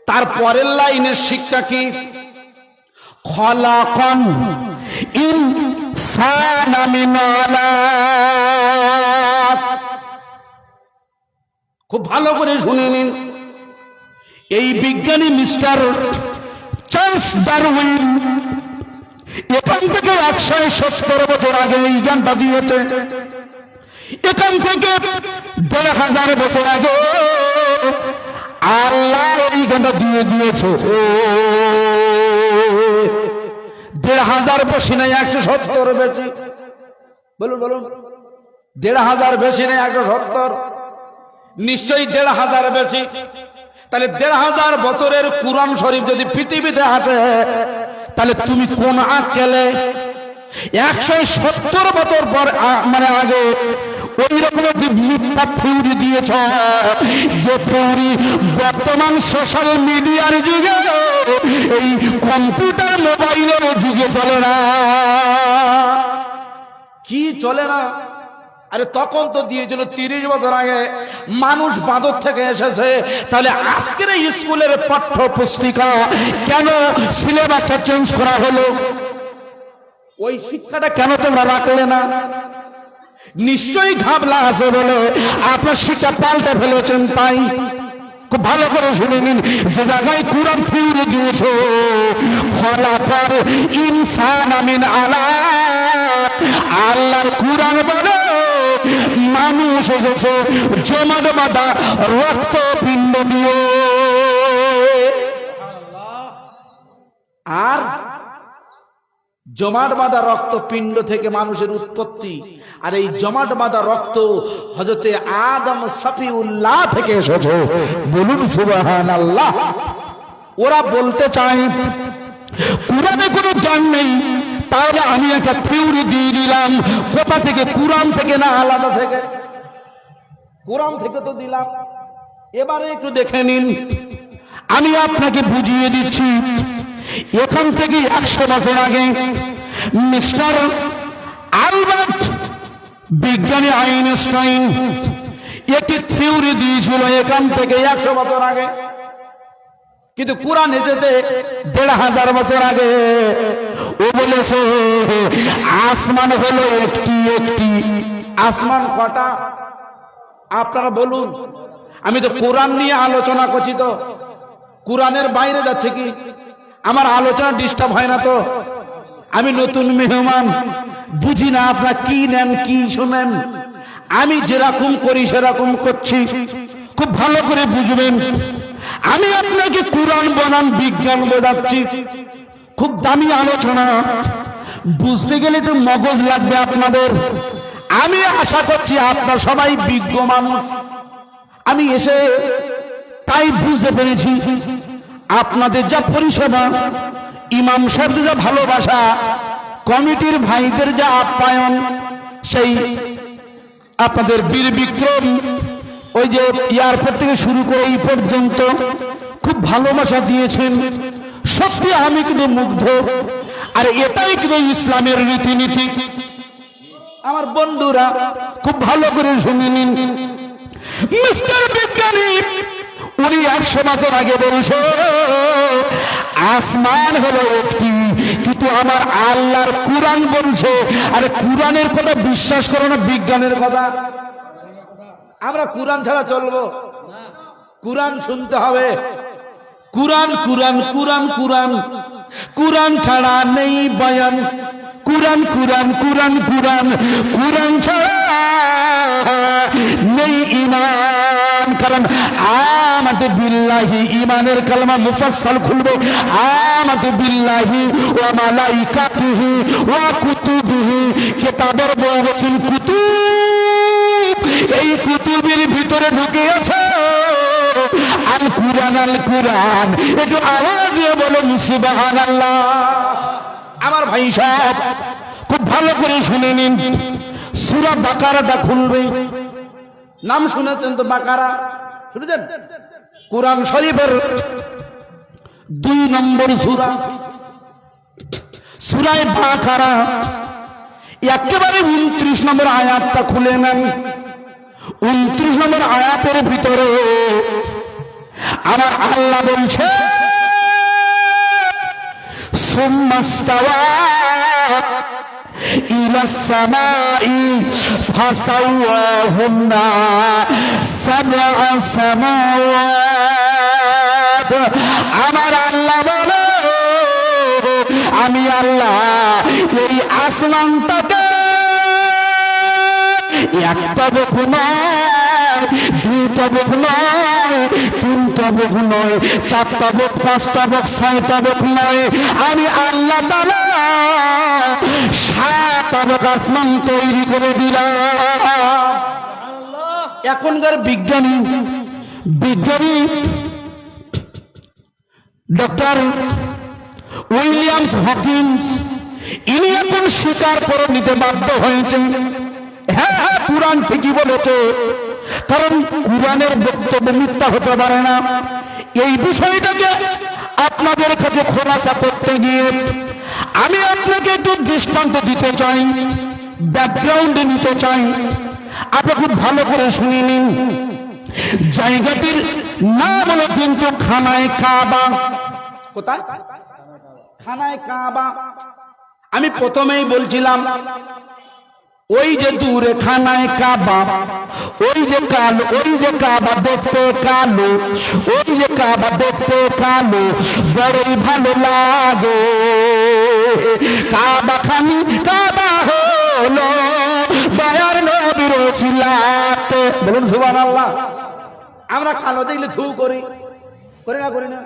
Speaker 1: তার পরের লাইনের শিক্ষা কি?
Speaker 2: খলাকান ইনসানা মিন আলাক।
Speaker 1: খুব ভালো করে শুনে নিন।
Speaker 2: এই বিজ্ঞানী মিস্টার চার্লস ডারউইন এখান থেকে 170 বছর আগে এই জ্ঞানটা দিয়েছে। এখান থেকে 1500 বছর আগে আল্লাহ এই জ্ঞানটা দিয়ে দিয়েছে।
Speaker 1: 1500 বেশি নেই, 170 বেশি। বলুন বলুন, 1500 বেশি নেই, 170 নিশ্চয়ই 1500 বেশি। তাহলে 1500 বছরের কুরআন শরীফ যদি পৃথিবীতে আসে, তাহলে তুমি কোন আকেলে 170 বছর পর মানে আগে ওই রকম মিথ্যা থিওরি দিয়েছ, যে থিওরি বর্তমান সোশ্যাল মিডিয়ার যুগে, এই কম্পিউটার মোবাইলের যুগে চলে না। কি চলে না? আরে তখন তো দিয়েছিল 30 বছর আগে, মানুষ বাঁদর থেকে এসেছে। তাহলে আজকের এই স্কুলের পাঠ্য পুস্তিকা কেন সিলেবাসটা চেঞ্জ করা হলো? ওই শিক্ষাটা কেন তোমরা রাখলে না? নিশ্চয়ই ঘাবলা আছে বলে আপনার শিক্ষা পাল্টে ফেলেছেন। তাই খুব ভালো করে শুনে নিন, যে জায়গায় কুরআন থিওরি দিয়েছে, খলাকাল ইনসানা মিন আলাক, আল্লাহর কুরআন বলে মানুষ এসেছে জমাট বাঁধা রক্তপিণ্ড দিয়ে। আর জমাট বাঁধা রক্তপিণ্ড থেকে মানুষের উৎপত্তি। আর এই জমাট বাঁধা রক্ত হযরতে আদম সফিউল্লাহ থেকে এসেছে। বলুন সুবহানাল্লাহ। ওরা বলতে চায় কুরআনে কোনো জ্ঞান নেই, তাহলে আমি একটা থিওরি দিয়ে দিলাম। কোথা থেকে? কুরআন থেকে না আলাদা থেকে? কুরআন থেকে তো দিলাম। এবারে একটু দেখে নিন,
Speaker 2: আমি আপনাকে বুঝিয়ে দিচ্ছি। এখান থেকে 100 বছর আগে মিস্টার আলবার্ট বিজ্ঞানী আইনস্টাইন একটি থিওরি দিয়েছিল এখান থেকে 100 বছর আগে।
Speaker 1: কিন্তু কুরআন এসেছে
Speaker 2: 1500 বছর আগে। ও বলেছে আসমান হলো একটি একটি।
Speaker 1: আসমান কটা? আপনারা বলুন। আমি তো কোরআন নিয়ে আলোচনা করছি, তো কোরআনের বাইরে যাচ্ছে কি? আমার আলোচনা ডিস্টার্ব হয় না তো? আমি নতুন মেহমান, বুঝি না আপনারা কি নেন কি শুনেন। আমি যেরকম করি সেরকম করছি,
Speaker 2: খুব ভালো করে বুঝবেন। আমি আপনাকে কুরআন বনাম বিজ্ঞান বোঝাচ্ছি। খুব দামি আলোচনা, বুঝতে গেলে একটু মগজ লাগবে আপনাদের।
Speaker 1: আমি আশা করছি আপনারা সবাই বিজ্ঞ মানুষ। আমি এসে
Speaker 2: তাই বুঝতে পেরেছি আপনাদের যা পরিষেবা, ইমাম সাহেবদের যা ভালোবাসা, কমিটির ভাইদের যা আপ্যায়ন, সেই আপনাদের বীর বিক্রম ওই যে এয়ারপোর্ট থেকে শুরু করে এই পর্যন্ত খুব ভালোবাসা দিয়েছেন। সত্যি আমি কিন্তু মুগ্ধ। আর এটাই কিন্তু ইসলামের রীতিনীতি। আমার বন্ধুরা খুব ভালো করে শুনে নিন। মিস্টার বিজ্ঞানী উনি 100 বছর আগে বলছে আসমান হলো একটি, কিন্তু আমার আল্লাহর কুরআন বলছে। আরে কুরআনের কথা বিশ্বাস করো না বিজ্ঞানের কথা। আমরা কুরআন ছাড়া চলবো? কুরআন শুনতে হবে। কুরআন কুরআন কুরআন কুরআন, কুরআন ছাড়া নেই বয়ান। কুরআন কুরআন কুরআন কুরআন, কুরআন ছাড়া নেই ঈমান। কারণ আমাতু বিল্লাহি, ঈমানের কালমা মুফাসসাল খুলবে। আমাতু বিল্লাহি ওয়া মালাইকাতিহি ওয়া কুতুবিহি, কিতাবের বয়সন কুতুব, এই কুতুবের ভিতরে ঢুকে আছে আল কুরআন। আল কুরআন, একটু আওয়াজ দিয়ে বলুন সুবহানাল্লাহ। আমার ভাই সাহেব খুব ভালো করে শুনে নিন। সূরা বাকারাটা খুলবে। নাম শুনেছেন তো বাকারা? শুনেছেন? কুরআন শরীফের 2 নম্বর সূরা, সূরা বাকারা। একেবারে 29 নম্বর আয়াতটা খুলে নেন। 29 নম্বর আয়াতের ভিতরে আমার আল্লাহ বলছে সুম্মাস্তাওয়া ইলাস সামাই ফাসাওয়াহুন্না সাবআ সামাওয়াত। আমার আল্লাহ বলে আমি আল্লাহ এই আসমানটাকে এক তবক নয়, 2 তবক নয়, 3 তবক নয়, 4 তবক, 5 তবক, 6 তবক নয়, আমি আল্লাহ তাআলা 7 তবক আসমান তৈরি করে দিলাম। এখনকার বিজ্ঞানী ডক্টর উইলিয়ামস হকিন্স ইনি এখন স্বীকার করে নিতে বাধ্য হয়েছেন, হ্যাঁ হ্যাঁ কুরআন ঠিকই বলেছে। কারণ কুরআনের বক্তব্য মিথ্যা হতে পারে না। এই বিষয়টাকে আপনাদের কাছে খোলাসা করতে গিয়ে আমি আপনাকে একটু দৃষ্টান্ত দিতে চাই, ব্যাকগ্রাউন্ডে নিতে চাই। আপনি খুব ভালো করে শুনে নিন। জায়গাটির নাম হলো কিন্তু খানায় কাবা। কোথায়? খানায় কাবা। আমি প্রথমেই বলছিলাম ওই যে দূরে খানায় কাবা, ওই যে কালো, ওই যে কাবা দেখতে কালো, ওই যে কাবা দেখতে কালো, বড়ই ভালো লাগে। কাবা খানি কাবা হলো দয়ার নবীর ওসিলাতে। বলুন সুবহানাল্লাহ। আমরা কালো দেখলে থু করি, করি না? করি না?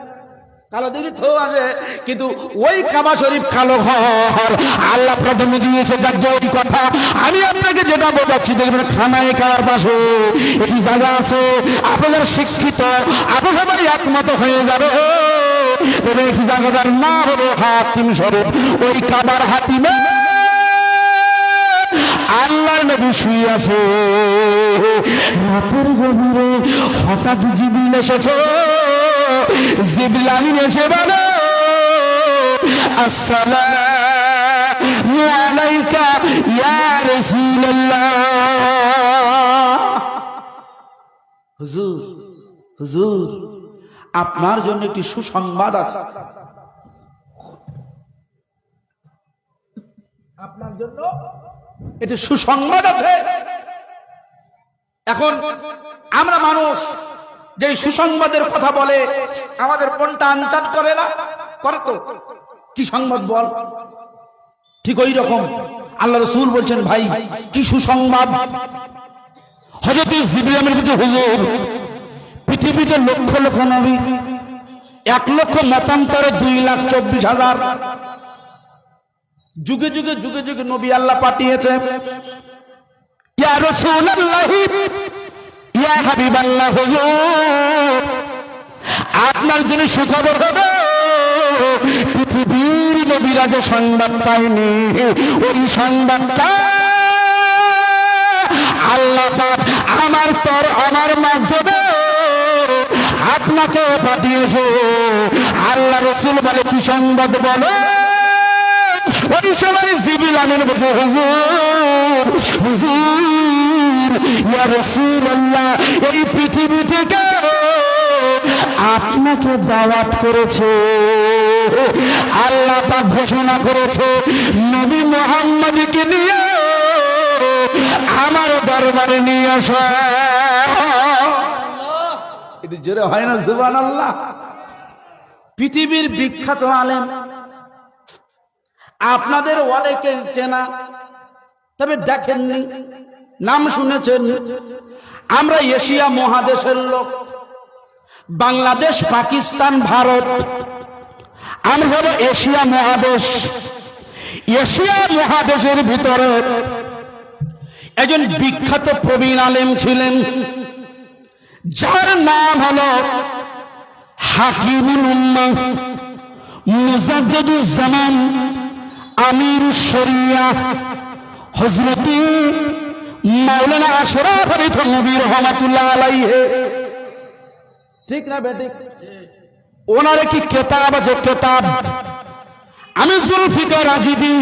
Speaker 2: কালো দেখলে থো আসে, কিন্তু ওই কাবা শরীফ কালো ঘর আল্লাহ প্রথমে দিয়েছে। যার ওই কথা আমি আপনাকে যেটা বোঝাচ্ছি, দেখবেন খানায় কাবার পাশে একটি জায়গা আছে। আপনাদের শিক্ষিত আপনি সবাই একমত হয়ে যাবে। তবে একটি জায়গাটার নাম হলো হাতিম শরীফ। ওই কাবার হাতিমে আল্লাহর নবী শুয়ে আছে। রাতের গভীরে হঠাৎ জিবরিল এসেছে। জিবরিল আমিন এসে বলে আসসালামু আলাইকা ইয়া রাসূলুল্লাহ। হুজুর, হুজুর আপনার জন্য একটি সুসংবাদ আছে। আপনার জন্য একটি সুসংবাদ আছে। এখন আমরা মানুষ যে সুসংবাদের কথা বলে আমাদের কোনটা আনচান করে না? করে তো। কি সংবাদ বল? ঠিক ওই রকম আল্লাহ রাসূল বলছেন ভাই কি সুসংবাদ। হযরত জিবরিল আমিন বলতে হুজুর পৃথিবীতে লক্ষ লক্ষ নবী, 1 লক্ষ মতান্তরে 2,24,000 যুগে যুগে যুগে যুগে নবী আল্লাহ পাঠিয়েছে। ইয়া রাসূলুল্লাহ, ইয়া হাবিবাল্লাহ, হুজুর আপনার জন্য সুখবর হবে পৃথিবীর নবীরা যে সংবাদ পায়নি, ওই সংবাদটা আল্লাহ পাক আমার মাধ্যমে আপনাকে পাঠিয়েছে। আল্লাহ রাসূল বলে, কি সংবাদ বলো? ওই সময় জিবরিল আমিন বলে, হুজুর ইয়া রাসূলুল্লাহ, এই পৃথিবী থেকে আপনাকে দাওয়াত করেছে। আল্লাহ পাক ঘোষণা করেছে, নবী মুহাম্মদকে নিয়ে আমার দরবারে নিয়ে আসো।
Speaker 1: এটি জোরে হয় না সুবহানাল্লাহ?
Speaker 3: পৃথিবীর বিখ্যাত আলেম, আপনাদের অনেকে চেনা, তবে দেখেননি, নাম শুনেছেন। আমরা এশিয়া মহাদেশের লোক, বাংলাদেশ, পাকিস্তান, ভারত,
Speaker 2: আমরা হলো এশিয়া মহাদেশ। এশিয়া মহাদেশের ভিতরে
Speaker 3: একজন বিখ্যাত প্রবীণ আলেম ছিলেন,
Speaker 2: যার নাম হলো হাকিমুল উম্মাহ, মুজাদ্দিদুজ জামান, আমিরুশ শরিয়া, হযরত মাওলানা আশরাফ আলী থানভী রাহমাতুল্লাহ আলাইহি।
Speaker 3: ঠিক না বেঠিক?
Speaker 2: ওনার কি কেতাব আছে, কেতাব। আমি জুলফিকার রাজিদি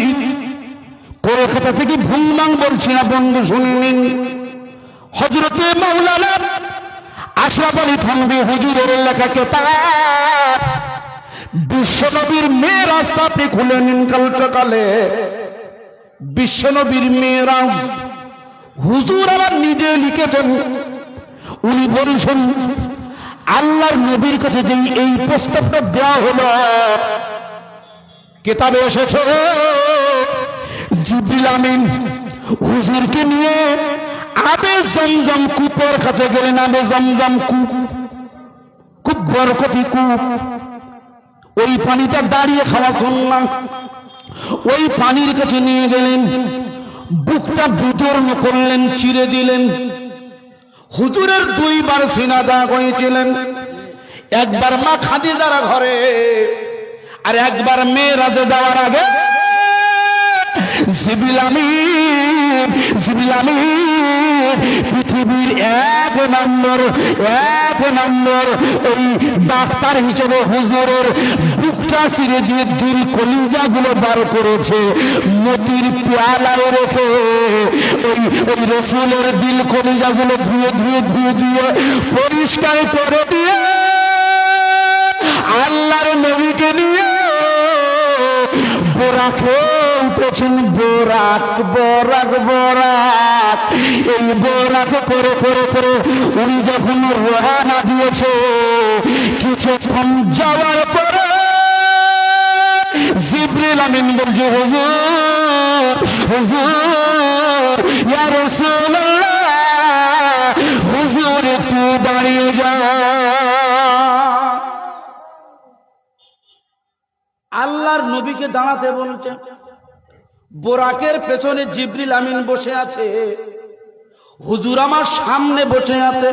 Speaker 2: কলকাতা থেকে ভুংবাং বলছি না, বন্ধু শুনে নিন। হযরত মাওলানা আশরাফ আলী থানভী হুজুরের লেখা কেতাব বিশ্বনবীর মেরাজটা আপনি খুলে নিন। কালকালে বিশ্বনবীর মেরাজ হুজুর আবার নিজে লিখেছেন। উনি বলছেন, আল্লাহর নবীর কাছে যে এই প্রস্তাবটা দেওয়া হলো, কিতাবে এসেছে, জিবরিল আমিন হুজুরকে নিয়ে আবে জমজম কূপের কাছে গেলেন। আবে জমজম কূপ, খুব বরকতি কূপ। ওই পানিটা দাঁড়িয়ে খাওয়া সুন্নাহ। ওই পানির কাছে নিয়ে গেলেন, বুকটা বিদর্ণ করলেন, চিরে দিলেন। হুজুরের দুইবার সিনা দাগ হয়েছিলেন, একবার মা খাদিজার ঘরে, আর একবার মেরাজে যাওয়ার আগে জিবরিল আমিন পৃথিবীর এক নম্বর ওই ডাক্তার হিসেবে হুজুরের বুকটা চিরে দিয়ে দিল কলিজাগুলো বার করেছে। মতির পেয়ালায় রেখে ওই রসুলের দিল কলিজাগুলো ধুয়ে দিয়ে পরিষ্কার করে দিয়ে আল্লাহর নবীকে নিয়ে বোরাকে উঠেছেন। বোরাক এই বোরাক করে উনি যখন রওনা দিয়েছে, কিছুক্ষণ যাওয়ার পরে জিবরিল আমিন বলছে, হুজুর ইয়া রাসূলুল্লাহ, হুজুর একটু দাঁড়িয়ে যাও।
Speaker 3: আল্লাহর নবীকে দাঁড়াতে বলছে। বোরাকের পেছনে জিবরিল আমিন বসে আছে, হুজুর আমার সামনে বসে আছে।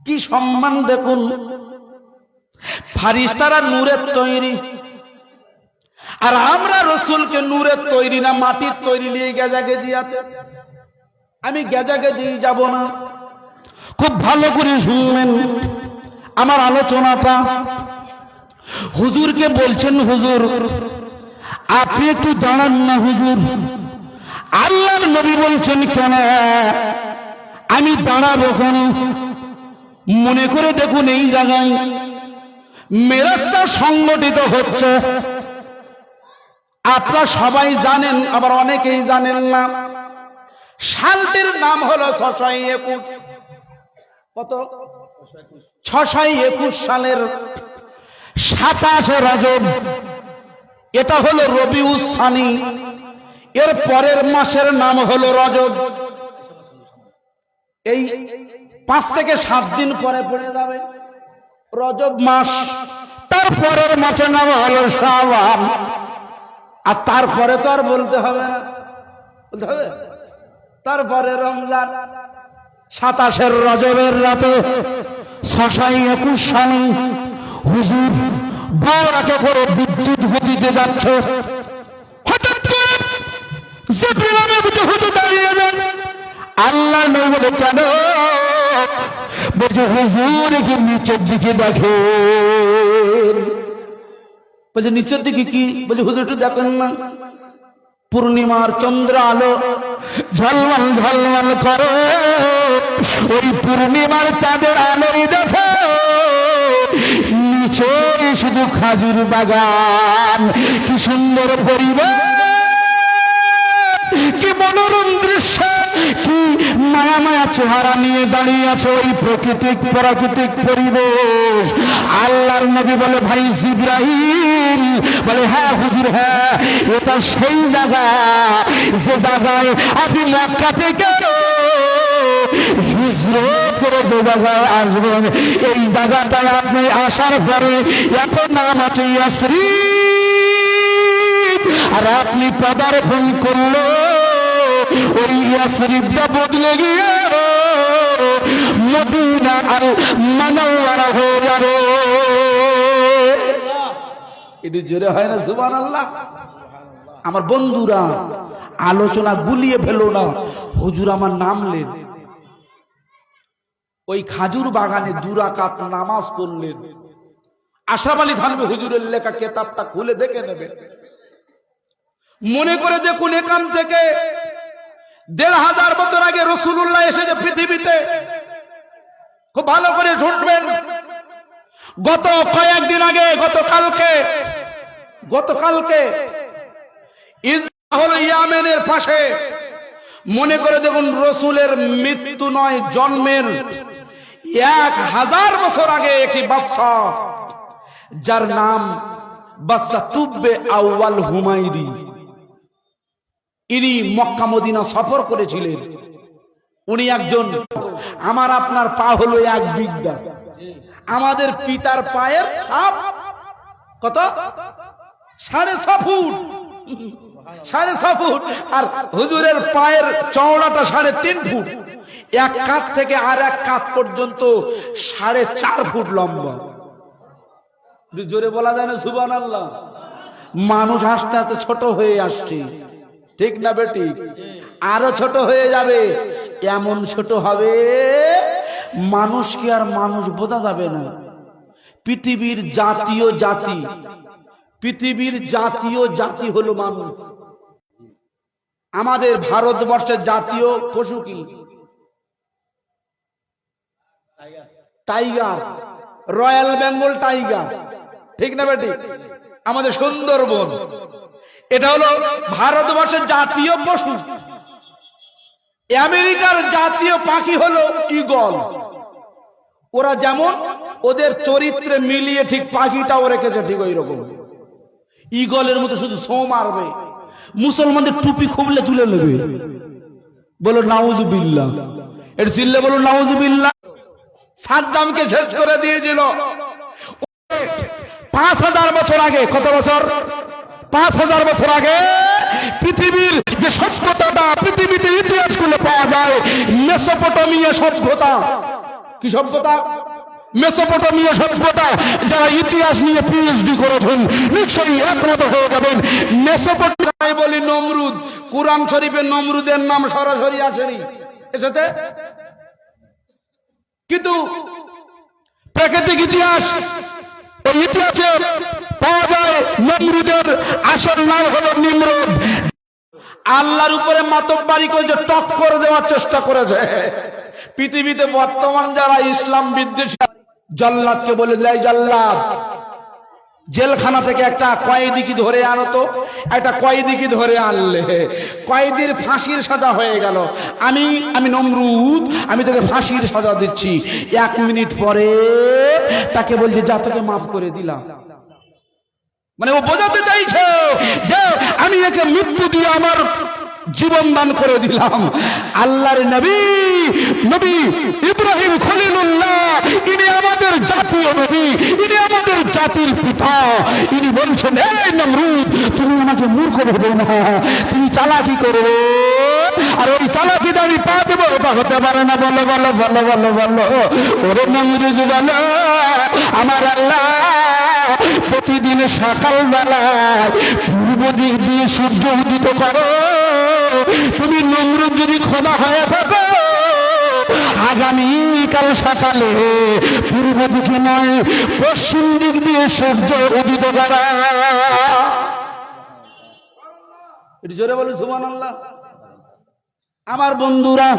Speaker 3: কি সম্মান দেখুন! ফারিস্তারা নূরের তৈরি, আর আমরা রসুলকে নূরের তৈরি না মাটির তৈরি নিয়ে গেজাগেজি আছে। আমি গেজাগেজি যাব না,
Speaker 2: খুব ভালো করে শুনবেন আমার আলোচনাটা। হুজুরকে বলছেন, হুজুর আপনি একটু দাঁড়ান না হুজুর। আল্লাহর নবী বলছেন, কেন আমি দাঁড়াবো কেন? মনে করে দেখুন, এই জায়গায় মেরাজটা সংগঠিত হচ্ছে। আপনারা সবাই জানেন, আবার অনেকেই জানেন না। সালটির নাম হলো 621। কত? 621 সালের 27 রজব।
Speaker 3: এটা হলো রবিউস সানি। এর পরের মাসের নাম হলো রজব। এই 5 থেকে 7 দিন পরে পড়ে যাবে রজব মাস।
Speaker 2: তারপরের মাসের নাম হলো শাবান।
Speaker 3: আর তারপরে তো আর বলতে হবে না, বলতে হবে। তারপরে রমজান।
Speaker 2: 27 রজবের রাতে 621 সালে হুজুর বড়াকে করে বিদ্যুৎ গতিতে যাচ্ছে। হঠাৎ করে জিবরিল নামে বুঝে হুজুর দাঁড়িয়ে যান। আল্লাহ নবী বলে কেন? বলছে হুজুর কি নিচের দিকে দেখেন।
Speaker 3: বলছে নিচের দিকে কি? বলছে হুজুর একটু দেখেন না, পূর্ণিমার চন্দ্র আলো
Speaker 2: ঝলমল ঝলমল করে, ওই পূর্ণিমার চাঁদের আলোয় দেখো নিচে শুধু খাজুর বাগান। কি সুন্দর পরিবেশ, কি মনোরম দৃশ্য, কি মায়া মায়া চেহারা নিয়ে দাঁড়িয়ে আছে ওই প্রাকৃতিক পরিবেশ। আল্লাহর নবী বলে ভাই জিবরাইল, বলে হ্যাঁ হুজুর হ্যাঁ, এটা সেই জায়গা যে জায়গায় আপনি মক্কা থেকে হিজরত করে যে জায়গায় আসবেন, এই জায়গাটায় আপনি আসার পরে এখন নাম আছে ইয়াসরিব, আর আপনি পদার্পণ করলো ওই ইয়াসরিবটা বদলে গিয়ে মদিনা আল মুনাওয়ারা হয়ে যাবে।
Speaker 3: এটি জোরে হয় না সুবহানাল্লাহ? আমার বন্ধুরা, আলোচনা গুলিয়ে ফেলো না। হুজুর আমার নামলেন, ওই খাজুর বাগানে 2 রাকাত নামাজ পড়লেন। আশরাফ আলী থানভী হুজুরের লেখা কিতাবটা খুলে দেখে নেবেন। মনে করে দেখুন, এখান থেকে 1500 বছর আগে রাসূলুল্লাহ এসেছে পৃথিবীতে। খুব ভালো করে শুনবেন। গত কয়েকদিন আগে, গতকালকে ইসরায়েল হলো ইয়েমেনের পাশে। মনে করে দেখুন, রাসূলের মৃত্যু নয়, জন্মের 1000 বছর আগে একটি বাদশা, যার নাম বাদশা তুব্বে আউয়াল হুমায়রি, ইনি মক্কা মদিনা সফর করেছিলেন। উনি একজন, আমার আপনার পা হলো 1 বিঘা, আমাদের পিতার পায়ের ছাপ কত? 6.5 ফুট, 6.5 ফুট। আর হুজুরের পায়ের চওড়াটা 3.5 ফুট। এক কাঁধ থেকে আর এক কাঁধ পর্যন্ত 4.5 ফুট লম্বা। জোরে বলা যায় না সুবহানাল্লাহ? মানুষ আস্তে আস্তে ছোট হয়ে আসছে, ঠিক না বেটি? আরো ছোট হয়ে যাবে, এমন ছোট হবে মানুষকে আর মানুষ বোঝা যাবে না। পৃথিবীর জাতীয় জাতি হলো মানুষ। আমাদের ভারতবর্ষের জাতীয় পশু কি? টাইগার, রয়্যাল বেঙ্গল টাইগার, ঠিক না বেটি? আমাদের সুন্দরবন, এটা হলো ভারতবর্ষের জাতীয় পশু। আমেরিকার জাতীয় পাখি হলো ঈগল। ওরা যেমন ওদের চরিত্রে মিলিয়ে ঠিক পাখিটাও রেখেছে ঠিক ওই রকম। ঈগলের মতো শুধু ছো মারবে, মুসলমানদের টুপি খুবলে তুলে নেবে। বলো নাউজুবিল্লাহ, এর চিল্লে বলো নাউজুবিল্লাহ। সাদ্দামকে শেষ করে দিয়েছিল 5000 বছর আগে। কত বছর? 5000 বছর আগে। পৃথিবীর যে সভ্যতাটা পৃথিবীতে ইতিহাসগুলো পাওয়া যায়, মেসোপটেমিয়া সভ্যতা। কি সভ্যতা? মেসোপটেমিয়া সভ্যতা। যারা ইতিহাস নিয়ে পিএইচডি করেছেন নিশ্চয়ই একমত হয়ে যাবেন। মেসোপটেমিয়ায় বলি নমরুদ, কুরআন শরীফে নমরুদের নাম সরাসরি আসেনি, এসেছে কিন্তু প্রাকৃতিক ইতিহাস, ওই ইতিহাসে পাওয়া যায় নমরুদের আসল নাম হলো নিমরুদ। আল্লাহর উপরে মাতব্বরি করে যে টক্কর দেওয়ার চেষ্টা করেছে। পৃথিবীতে বর্তমান যারা ইসলাম বিদ্বেষী, জল্লাদকে বলে দেয় জল্লাদ, জেলখানা থেকে একটা কয়েদিকে ধরে আনো তো, একটা কয়েদিকে ধরে আনলে কয়েদির ফাঁসির সাজা হয়ে গেল। আমি নমরুদ, আমি তোকে ফাঁসির সাজা দিচ্ছি। 1 মিনিট পরে তাকে বলছে যা, তোকে মাফ করে দিলাম। মানে ও বোঝাতে চাইছে যে আমি একে মৃত্যু দিয়ে আমার জীবন দান করে দিলাম। আল্লাহর নবী ইব্রাহিম খলিলুল্লাহ, ইনি আমাদের জাতীয় নবী, ইনি আমাদের জাতির পিতা। ইনি বলছেন, এই নমরুদ, তুমি আমাকে মূর্খ ভেবো না, তুমি চালাকি করবে, আর ওই চালাকিতে আমি পা দেবো, ওটা হতে পারে না। বলো বলো বলো বলো বলো, ওরে নমরুদ বলো, আমার আল্লাহ
Speaker 2: প্রতিদিন সকালবেলায় পূর্ব দিক দিয়ে সূর্য উদিত করো। তুমি নমরুদ যদি খোদা হয়ে থাকো, আগামীকাল সকালে পূর্ব দিকে নয় পশ্চিম দিক দিয়ে সূর্য উদিত করা।
Speaker 3: একটু জোরে বলি সুবহানাল্লাহ। আমার বন্ধুরা,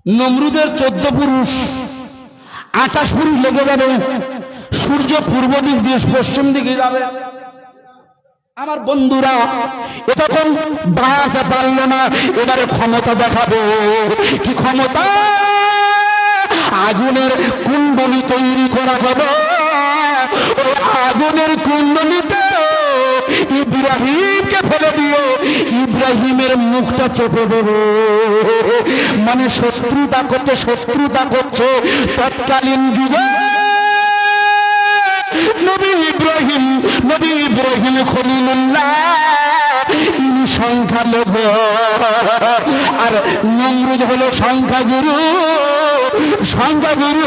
Speaker 3: নমরুদের 14 পুরুষ 28 পুরুষ লেগে যাবে, সূর্য পূর্ব দিক দিয়ে পশ্চিম দিকে যাবে। আমার বন্ধুরা,
Speaker 2: তখন বাঁচা পারল না, এবারে ক্ষমতা দেখাবে। কি ক্ষমতা? আগুনের কুণ্ডলী তৈরি করা হবে। ওই আগুনের কুণ্ডলীতে ইব্রাহিমকে ফেলে দিয়ে ইব্রাহিমের মুখটা চেপে দেবে। মানে শত্রুতা করছে তৎকালীন যুগে নবী ইব্রাহিম খলিলুল্লাহ, ইনি সংখ্যালঘু আর নমরুদ হলো সংখ্যাগুরু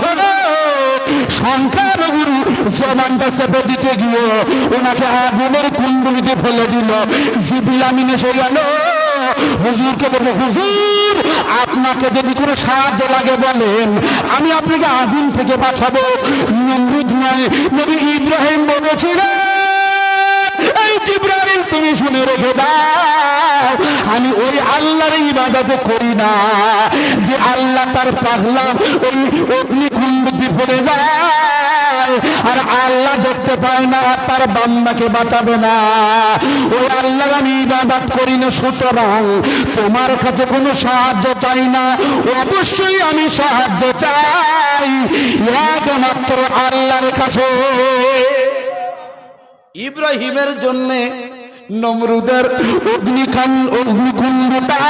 Speaker 2: হলো সংখ্যালঘুরু। জবানটা চেপে দিতে গিয়ে ওনাকে আগুনের কুণ্ডলিতে ফেলে দিল। জিবরিল আমিন এসে গেল, হুজুরকে বলবো, হুজুর আপনাকে যদি কোনো সাহায্য লাগে বলেন, আমি আপনাকে আগুন থেকে বাঁচাবো। নমরুদ নয়, নবী ইব্রাহিম বলেছিলেন, এই জিবরাইল তুমি শুনে রেখে দাও, আমি ওই আল্লাহর ইবাদত করি না যে আল্লাহ তার পাগলা ওই অগ্নিকুণ্ডে পড়ে যায় আর আল্লাহ দেখতে পায় না, তার বান্দাকে বাঁচাবে না। ওই আল্লাহর আমি ইবাদত করি না, সুতরাং তোমার কাছে কোনো সাহায্য চাই না, অবশ্যই আমি সাহায্য চাই একমাত্র আল্লাহর কাছে।
Speaker 3: ইব্রাহিমের জন্য নমরুদের
Speaker 2: অগ্নিকুণ্ডটা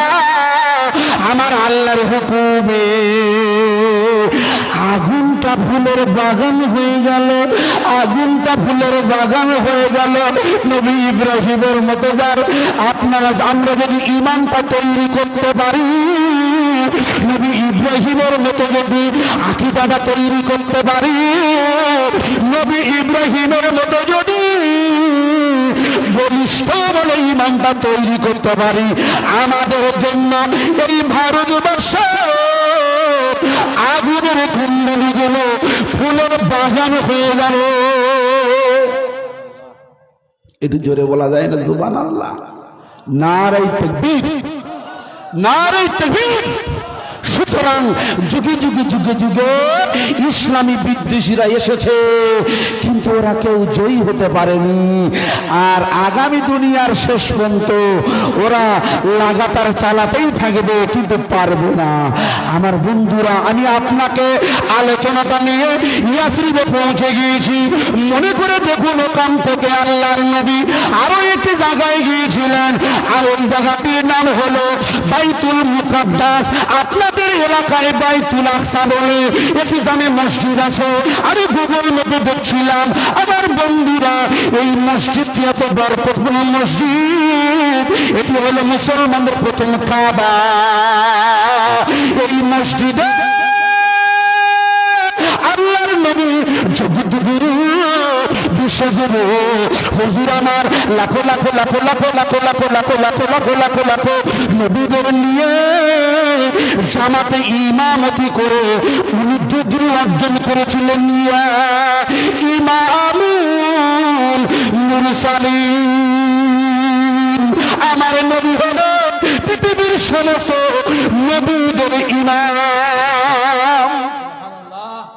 Speaker 2: আমার আল্লাহর হুকুমে আগুনটা ফুলের বাগান হয়ে গেল, নবী ইব্রাহিমের মতো যার আমরা যদি ঈমানটা তৈরি করতে পারি, নবী ইব্রাহিমের মতো যদি আকীদাটা তৈরি করতে পারি, নবী ইব্রাহিমের মতো যদি বলিষ্ঠ বলে ঈমানটা তৈরি করতে পারি, আমাদের জন্য এই ভারতবর্ষ আগুনের কুণ্ডলীগুলো ফুলের বাগান হয়ে গেল।
Speaker 1: একটু জোরে বলা যায় না সুবহানাল্লাহ?
Speaker 2: নারে তাকবীর, নারে তাকবীর। সুতরাং যুগে যুগে ইসলামী বিদ্বেষীরা এসেছে, কিন্তু ওরা কেউ জয়ী হতে পারেনি। আর আগামী দুনিয়ার শেষ পর্যন্ত ওরা লাগাতার চালাতেই থাকবে, কিন্তু পারবে না। আমার বন্ধুরা, আমি আপনাকে আলোচনাটা নিয়ে ইয়াসরিবে পৌঁছে গিয়েছি। মনে করে দেখুন, ওখান থেকে আল্লাহর নবী আরো একটি জায়গায় গিয়েছিলেন, আর ওই জায়গাটির নাম হলো বাইতুল মুকাদ্দাস। আপনাদের এলাকায় বাইতুল আকসা বলে একটি জামে মসজিদ আছে। আমি গুগল ম্যাপে দেখছিলাম, আমার বন্ধুরা, এই মসজিদটি এত বরকতপূর্ণ মসজিদ, এটি হলো মুসলমানদের প্রথম কাবা। এই মসজিদে আল্লাহর নবী জগৎগুরু বিশ্বগুরু হুজুর আমার লাখো লাখো লাখো লাখো লাখো লাখো লাখো লাখো লাখো লাখো লাখো নবীদের নিয়ে জামাতে ইমামতি করে উনি ডিগ্রি অর্জন করেছিলেন। ইমামুল মুরসালিন, আমার নবী হলো পৃথিবীর সমস্ত নবীদের ইমাম।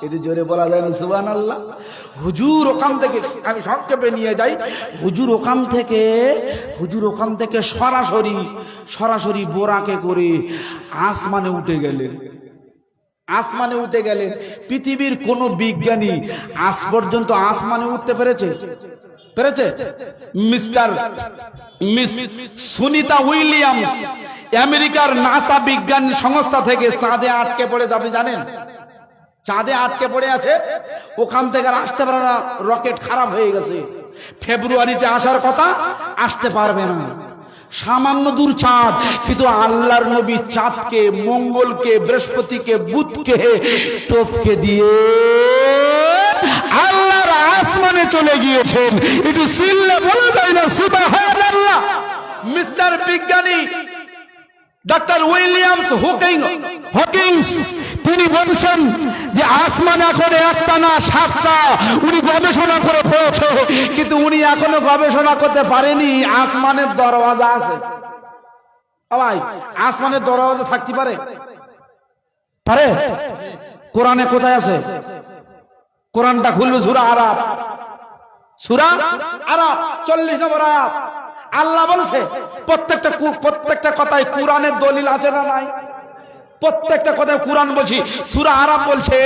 Speaker 1: একটু জোরে বলা যায় না সুবহানাল্লাহ?
Speaker 3: হুজুর ওখান থেকে, আমি সংক্ষেপে নিয়ে যাই, হুজুর ওখান থেকে সরাসরি বোরাকে করে আসমানে উঠে গেলেন। পৃথিবীর কোন বিজ্ঞানী আজ পর্যন্ত আসমানে উঠতে পেরেছে? মিস সুনিতা উইলিয়ামস আমেরিকার নাসা বিজ্ঞান সংস্থা থেকে চাঁদে আটকে পড়ে যাবে, জানেন? চাঁদে আটকে পড়ে আছে, ওখান থেকে আর আসতে পারে না, রকেট খারাপ হয়ে গেছে। ফেব্রুয়ারিতে আসার কথা, আসতে পারবে না। সামান্য দূর চাঁদ, কিন্তু আল্লাহর নবী চাঁদকে, মঙ্গলকে, বৃহস্পতিকে, বুধকে টপকে দিয়ে আল্লাহর
Speaker 2: আসমানে চলে গিয়েছেন। একটু চিল্লে বলা যায় না সুবহানাল্লাহ?
Speaker 3: মিস্টার বিজ্ঞানী ডক্টর উইলিয়ামস
Speaker 2: হকিংস তিনি বলছেন যে আসমান এখন একটা না সাতটা, উনি গবেষণা করে পেয়েছে।
Speaker 3: কিন্তু উনি এখনো গবেষণা করতে পারেনি আসমানের দরওয়াজা আছে। ভাই, আসমানের দরওয়াজা থাকতে পারে?
Speaker 2: পারে?
Speaker 3: কোরআনে কোথায় আছে? কোরআনটা খুলবে সূরা আরাফ, সূরা আরাফ 40 নম্বর আয়াত। আল্লাহ বলছে, প্রত্যেকটা কথায় কোরআনের দলিল আছে না নাই? প্রত্যেকটা কথায় কোরআন বলছি। সূরা আরাফ বলছে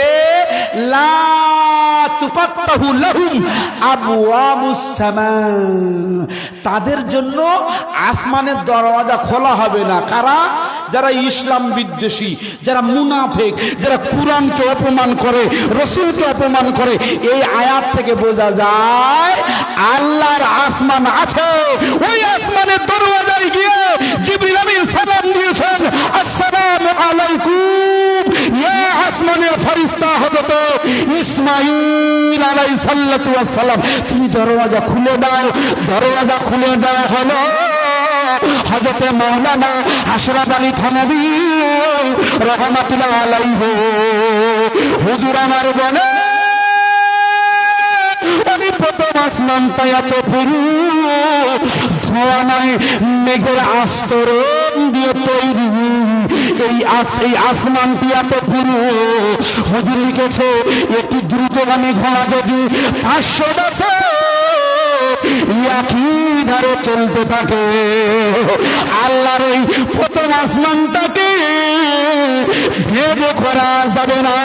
Speaker 3: লা তুফাত্তাহু লাহুম আবওয়াবুস সামা, তাদের জন্য আসমানের দরওয়াজা খোলা হবে না। কারা? যারা ইসলাম বিদ্বেষী, যারা মুনাফিক, যারা কোরআনকে অপমান করে, রাসূলকে অপমান করে। এই আয়াত থেকে বোঝা যায় আল্লাহর আসমান আছে। ওই আসমানের দরওয়াজায় গিয়ে জিবরিল আমিন সালাম দিয়েছেন, আসসালামু আলাইকুম ইয়া আসমানের ফেরেশতা হযরত ইসমাঈল আলাইহিস সালাতু ওয়াস সালাম, তুমি দরওয়াজা খুলে দাও। দরওয়াজা খুলে দেওয়া হলো। হযরত মাওলানা আশরাফ আলী থানভী রাহমাতুল্লাহ আলাইহি হুজুর আমার বলে, আমি প্রথম আসমানটা এত পুরু, ধোঁয়া নয় মেঘের আস্তরণ দিয়ে তৈরি। এই আসমানটি এত পুরু, হুজুর লিখেছে একটি দ্রুতগামী ঘোড়া যদি 500 বছর একই ধারে চলতে থাকে, আল্লাহর এই প্রথম আসমানটাকে ভেদ করা যাবে না।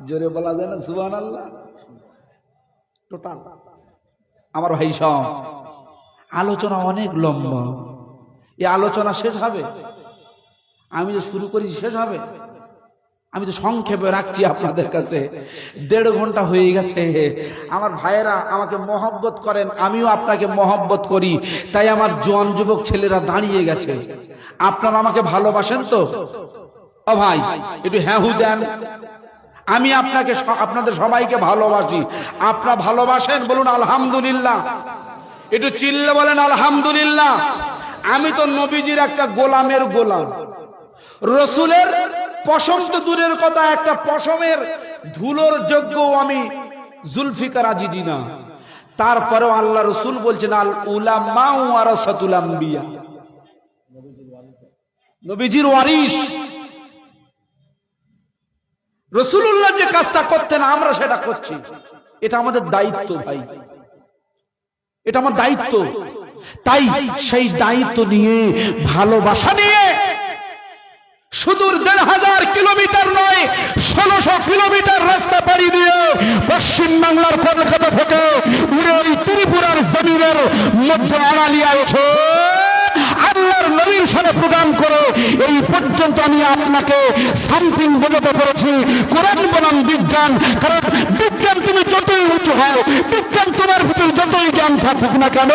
Speaker 3: জোরে বলা যায় না সুবহানাল্লাহ? টোটাল আমার ভাই সব আলোচনা অনেক লম্বা। এই আলোচনা শেষ হবে? আমি যে শুরু করেছি শেষ হবে? আমি তো সংক্ষেপে রাখছি আপনাদের কাছে। 1.5 ঘন্টা হয়ে গেছে। আমার ভাইয়েরা আমাকে মহব্বত করেন, আমিও আপনাকে মহব্বত করি, তাই আমার জোয়ান যুবক ছেলেরা দাঁড়িয়ে গেছে। আপনারা আমাকে ভালোবাসেন তো? ও ভাই, একটু হ্যাঁ হু দেন। আমি আপনাদের সবাইকে ভালোবাসি। আপনারা ভালোবাসেন? বলুন আলহামদুলিল্লাহ। একটু চিল্লে বলেন আলহামদুলিল্লাহ। আমি তো নবীজির একটা গোলামের গোলাম। রসুলের পশম তো দূরের কথা, একটা পশমের ধুলোর যোগ্য আমি জুলফিকার আজি দিনা। তারপরেও আল্লাহ রসুল বলছেন আল উলামা ওয়ারাসাতুল আম্বিয়া, নবীজির ওয়ারিস। রাসূলুল্লাহ যে কাজটা করতেন আমরা সেটা করছি। এটা আমাদের দায়িত্ব ভাই, এটা আমার দায়িত্ব। তাই সেই দায়িত্ব নিয়ে, ভালোবাসা নিয়ে সুদূর 1500 কিলোমিটার নয় 1600 কিলোমিটার রাস্তা পাড়ি দিয়ে পশ্চিম বাংলার কলকাতা থেকে উড়ে ওই ত্রিপুরার জমিনের মধ্যে আড়ালিয়া এসে আল্লাহর নবীর সাথে প্রদান করে এই পর্যন্ত আমি আপনাকে সামথিং বোঝাতে পেরেছি। কোরআন বনাম বিজ্ঞান, কারণ বিজ্ঞান তুমি যতই উঁচু হও, বিজ্ঞান তোমার ভিতরে যতই জ্ঞান থাকুক না কেন,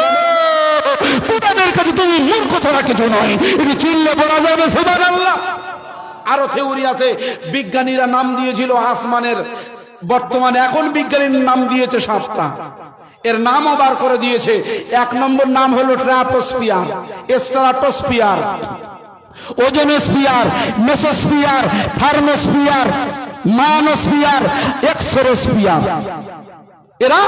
Speaker 3: তোমাদের কাছে তুমি মূর্খ ছাড়া কিছু নয়। এটি চিল্লে বলা যাবে সুবহানাল্লাহ। আরো থিওরি আছে। বিজ্ঞানীরা নাম দিয়েছিল আসমানের, বর্তমানে এখন বিজ্ঞানীর নাম দিয়েছে 7টা। এর নামও বার করে দিয়েছে। 1 নম্বর নাম হলো troposphere, stratosphere, ozonosphere, mesosphere, thermosphere, ionosphere, exosphere. এরা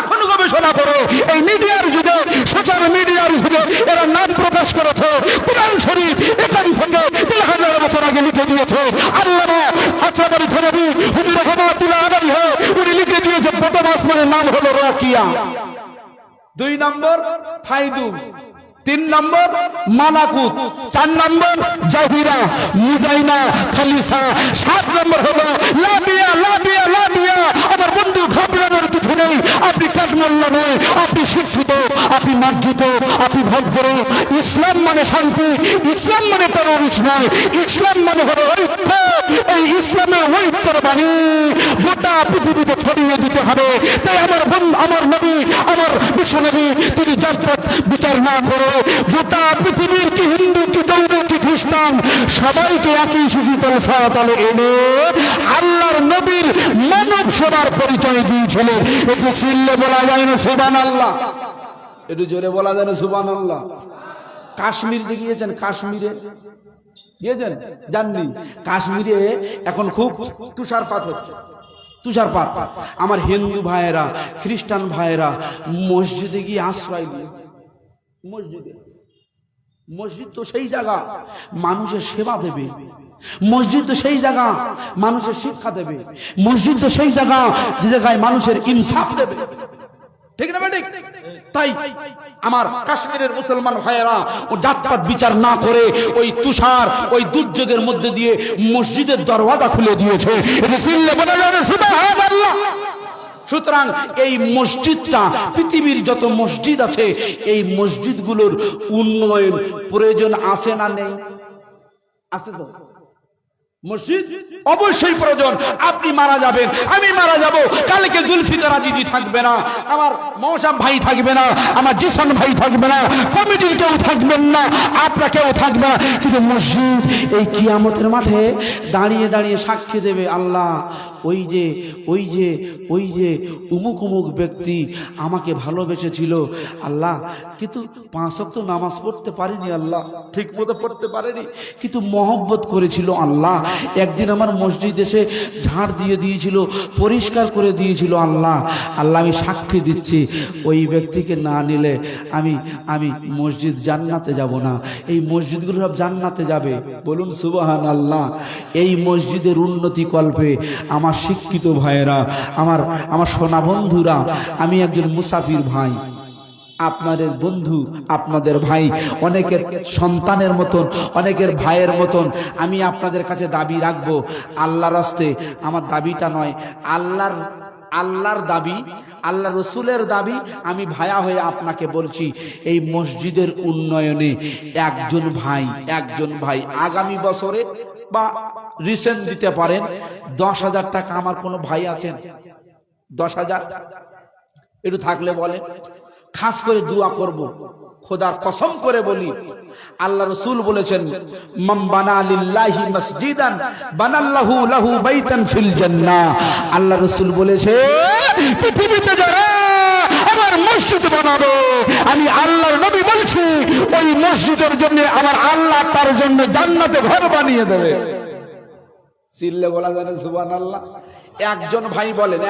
Speaker 3: এখন গবেষণা করে এই মিডিয়ার যুগে, সোশ্যাল মিডিয়ার যুগে এরা নাম প্রকাশ করেছে। কুরআন শরীফ এখান থেকে 3000 বছর আগে লিখে দিয়েছে। আল্লামা আশরাফ আলী থানভী হুজুর রাহমাতুল্লাহ আলাইহি উনি লিখে দিয়েছে প্রথম আসমানের নাম হলো রাকিয়া। 2 নম্বর ফাইদুম, 3 নম্বর মালাকুত, 4 নম্বর জাহিরা, মুজাইনা, খালিসা, 7 নম্বর হলো লাবিয়া। লাবিয়া লাবিয়া আমার বন্ধু, ঘাবড়ানোর কিছু নেই। আপনি কাঠমোল্লা নয়, আপনি শিক্ষিত, আপনি মার্জিত, আপনি ভদ্র। ইসলাম মানে শান্তি, ইসলাম মানে টেররিস্ট নয়, ইসলাম মানে হলো ঐক্য। এই ইসলামের ঐক্যের বাণী গোটা পৃথিবীতে ছড়িয়ে দিতে হবে। তাই আমার নবী, আমার বিশ্বনবী তিনি জাত বিচার না করে গোটা পৃথিবীর কি হিন্দু, কি দৌড়, কি
Speaker 2: খ্রিস্টান সবাইকে একই সুচিতল সারাতলে এনে আল্লাহর নবীর মানব সেবার পরিচয় দিয়েছিলেন। একটু চিল্লে বলা যায় না সুবহানাল্লাহ?
Speaker 3: একটু জোরে বলা যায় না সুবহানাল্লাহ? কাশ্মীর গিয়েছেন? কাশ্মীরে গিয়েছেন? জাননি? কাশ্মীরে এখন খুব তুষারপাত হচ্ছে, তুষারপাত। আমার হিন্দু ভাইয়েরা, খ্রিস্টান ভাইয়েরা মসজিদে গিয়ে আশ্রয় দিয়ে, মসজিদে, মসজিদ তো সেই জায়গা মানুষের সেবা দেবে, মসজিদ তো সেই জায়গা মানুষের শিক্ষা দেবে, মসজিদ তো সেই জায়গা যে জায়গায় মানুষের ইনসাফ দেবে, ঠিক না ঠিক? তাই আমার কাশ্মীরের মুসলমান ভাইয়েরা ও জাতপাত বিচার না করে ওই তুষার, ওই দুর্যোগের মধ্যে দিয়ে মসজিদের দরওয়াজা খুলে দিয়েছে। এটা চিল্লে বলা যাবে সুবহানাল্লাহ। সুতরাং এই মসজিদটা, পৃথিবীর যত মসজিদ আছে এই মসজিদগুলোর উন্নয়ন প্রয়োজন আছে না নেই? আছে তো? মসজিদ অবশ্যই প্রয়োজন। আপনি মারা যাবেন, আমি মারা যাব, কালকে জুলফিকার আজিজি থাকবে না, আমার মৌসাব ভাই থাকবে না, আমার জিসান ভাই থাকবে না, কমিটির কেউ থাকবেন না, আপনার কেউ থাকবে না, কিন্তু মসজিদ এই কিয়ামতের মাঠে দাঁড়িয়ে দাঁড়িয়ে সাক্ষী দেবে, আল্লাহ ওই যে ওই যে ওই যে উমুক উমুক ব্যক্তি আমাকে ভালোবেসেছিল আল্লাহ, কিন্তু 5 ওয়াক্ত নামাজ পড়তে পারিনি আল্লাহ, ঠিক মতো পড়তে পারেনি, কিন্তু মহব্বত করেছিল আল্লাহ, একদিন আমার মসজিদ এসে ঝাড় দিয়ে দিয়েছিল, পরিষ্কার করে দিয়েছিল আল্লাহ। আল্লাহ আমি সাক্ষী দিচ্ছি, ওই ব্যক্তিকে না নিলে আমি আমি মসজিদ জান্নাতে যাব না। এই মসজিদগুলো সব জান্নাতে যাবে, বলুন সুবহানাল্লাহ। এই মসজিদের উন্নতি কল্পে আমার শিক্ষিত ভাইয়েরা, আমার সোনা বন্ধুরা, আমি একজন মুসাফির ভাই, আপনাদের বন্ধু, আপনাদের ভাই, অনেকের সন্তানের মতন, অনেকের ভাইয়ের মতন আমি আপনাদের কাছে দাবি রাখবো। আল্লাহর রাস্তে আমার দাবিটা নয়, আল্লাহর দাবি, আল্লাহ রসুলের দাবি। আমি ভায়া হয়ে আপনাকে বলছি, এই মসজিদের উন্নয়নে একজন ভাই আগামী বছরে বা রিসেন্ট দিতে পারেন 10,000 টাকা। আমার কোনো ভাই আছেন 10,000? একটু থাকলে বলেন, খাস করে দোয়া করব। খোদার কসম করে বলি, আল্লাহ রাসূল বলেছেন, মান বানা লিল্লাহি মসজিদান বানাল্লাহু লাহু বাইতান ফিল জান্নাহ। আল্লাহ রাসূল বলেছে, পৃথিবীতে যারা আমার মসজিদ বানাবে, আমি আল্লাহর নবী বলছি, ওই মসজিদের জন্য আমার আল্লাহ তার জন্য জান্নাতে ঘর বানিয়ে দেবে। চিল্লে বলা যায় না সুবহানাল্লাহ? একজন ভাই বলেন,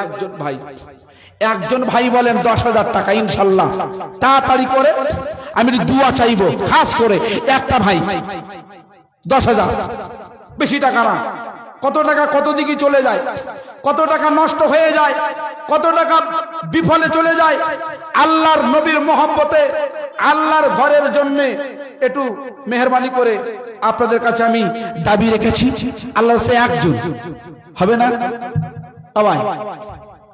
Speaker 3: একজন ভাই বলেন 10,000 টাকা ইনশাল্লাহ, তাড়াতাড়ি করে আমি দোয়া চাইবো। খাস করে একটা ভাই 10,000, বেশি টাকা না। কত টাকা কত দিকে চলে যায়, কত টাকা নষ্ট হয়ে যায়, কত টাকা বিফলে চলে যায় আল্লাহর নবীর মহব্বতে, আল্লাহর ঘরের জন্য। একটু মেহেরবানি করে আপনাদের কাছে আমি দাবি রেখেছি, আল্লাহ সে একজন হবে না? আবার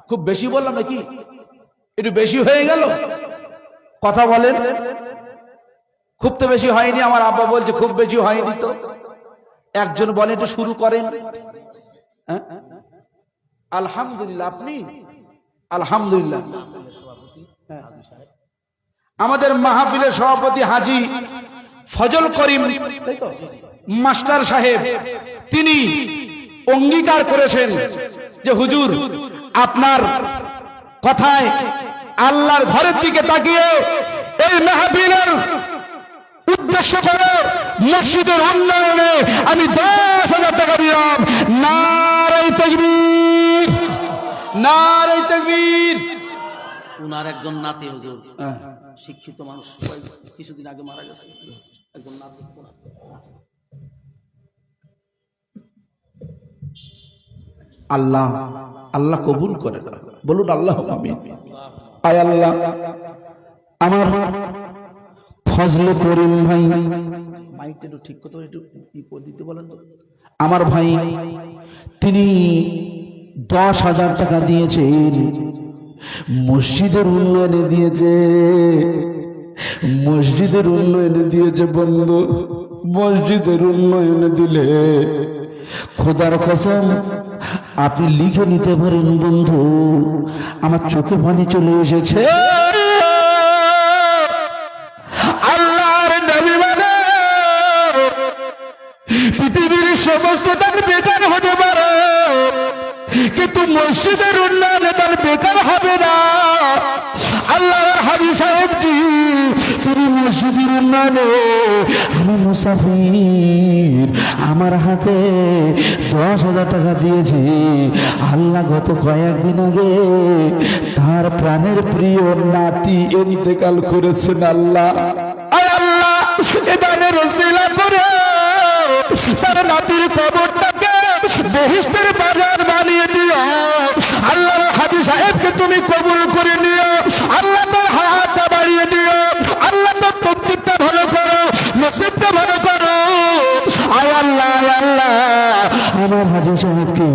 Speaker 3: খুব বেশি বললাম নাকি? একটু বেশি হয়ে গেল? কথা বলেন। খুব তো বেশি হয়নি, আমার আব্বা বলছে খুব বেশি হয়নি। তো একজন বলে একটু শুরু করেন। আলহামদুলিল্লাহ। আপনি? আলহামদুলিল্লাহ। আমাদের মাহফিলের সভাপতি হাজী ফজল করিম মাস্টার সাহেব, তিনি অঙ্গীকার করেছেন যে হুজুর আপনার কথায় আল্লাহর ঘরের দিকে তাকিয়ে এই মাহফিলের উদ্দেশ্য করে মসজিদের উন্নয়নে আমি 10,000 টাকা দিলাম। নারে তাকবীর, নারে তাকবীর।
Speaker 4: উনার একজন নাতি হুজুর, শিক্ষিত মানুষ, কিছুদিন আগে মারা গেছে, একজন নাতি।
Speaker 3: আল্লাহ আল্লাহ কবুল করে, বলুন আল্লাহ আমিন। আয় আল্লাহ, আমার ফজলে করিম ভাই, মাইকটা একটু ঠিক কথা একটু ই করে দিতে বলেন তো। আমার ভাই তিনি 10,000 টাকা দিয়েছেন, মসজিদের উন্নয়নে দিয়েছে, মসজিদের উন্নয়নে দিয়েছে। বন্ধু, মসজিদের উন্নয়নে দিলে খোদার কসম আপনি লিখে নিতে পারেন বন্ধু, আমার চোখে পানি চলে এসেছে। আল্লাহর নবী বলে,
Speaker 2: মসজিদের উন্নয়নে তার বেকার হবে না। আল্লাহর হাজি সাহেবটি তিনি মসজিদের উন্নয়নে, আমি মুসাফির, আমার হাতে 10,000 টাকা দিয়েছি। আল্লাহ গত কয়েকদিন আগে তার প্রাণের প্রিয় নাতি ইন্তেকাল করেছেন। আল্লাহ, আয় আল্লাহ, এ দানের ওসিলা করে তার নাতির কবরটাকে বেহেশতের বাজার বানিয়ে দিও। আল্লাহ হাজি সাহেবকে তুমি কবুল করে নিও। আল্লাহ তার হাতটা বাড়িয়ে দিও। আল্লাহ তার তকদিরটা ভালো করো, নসিবটা ভালো করো। আয় আল্লাহ, আয় আল্লাহ, আমার হাজি সাহেবকে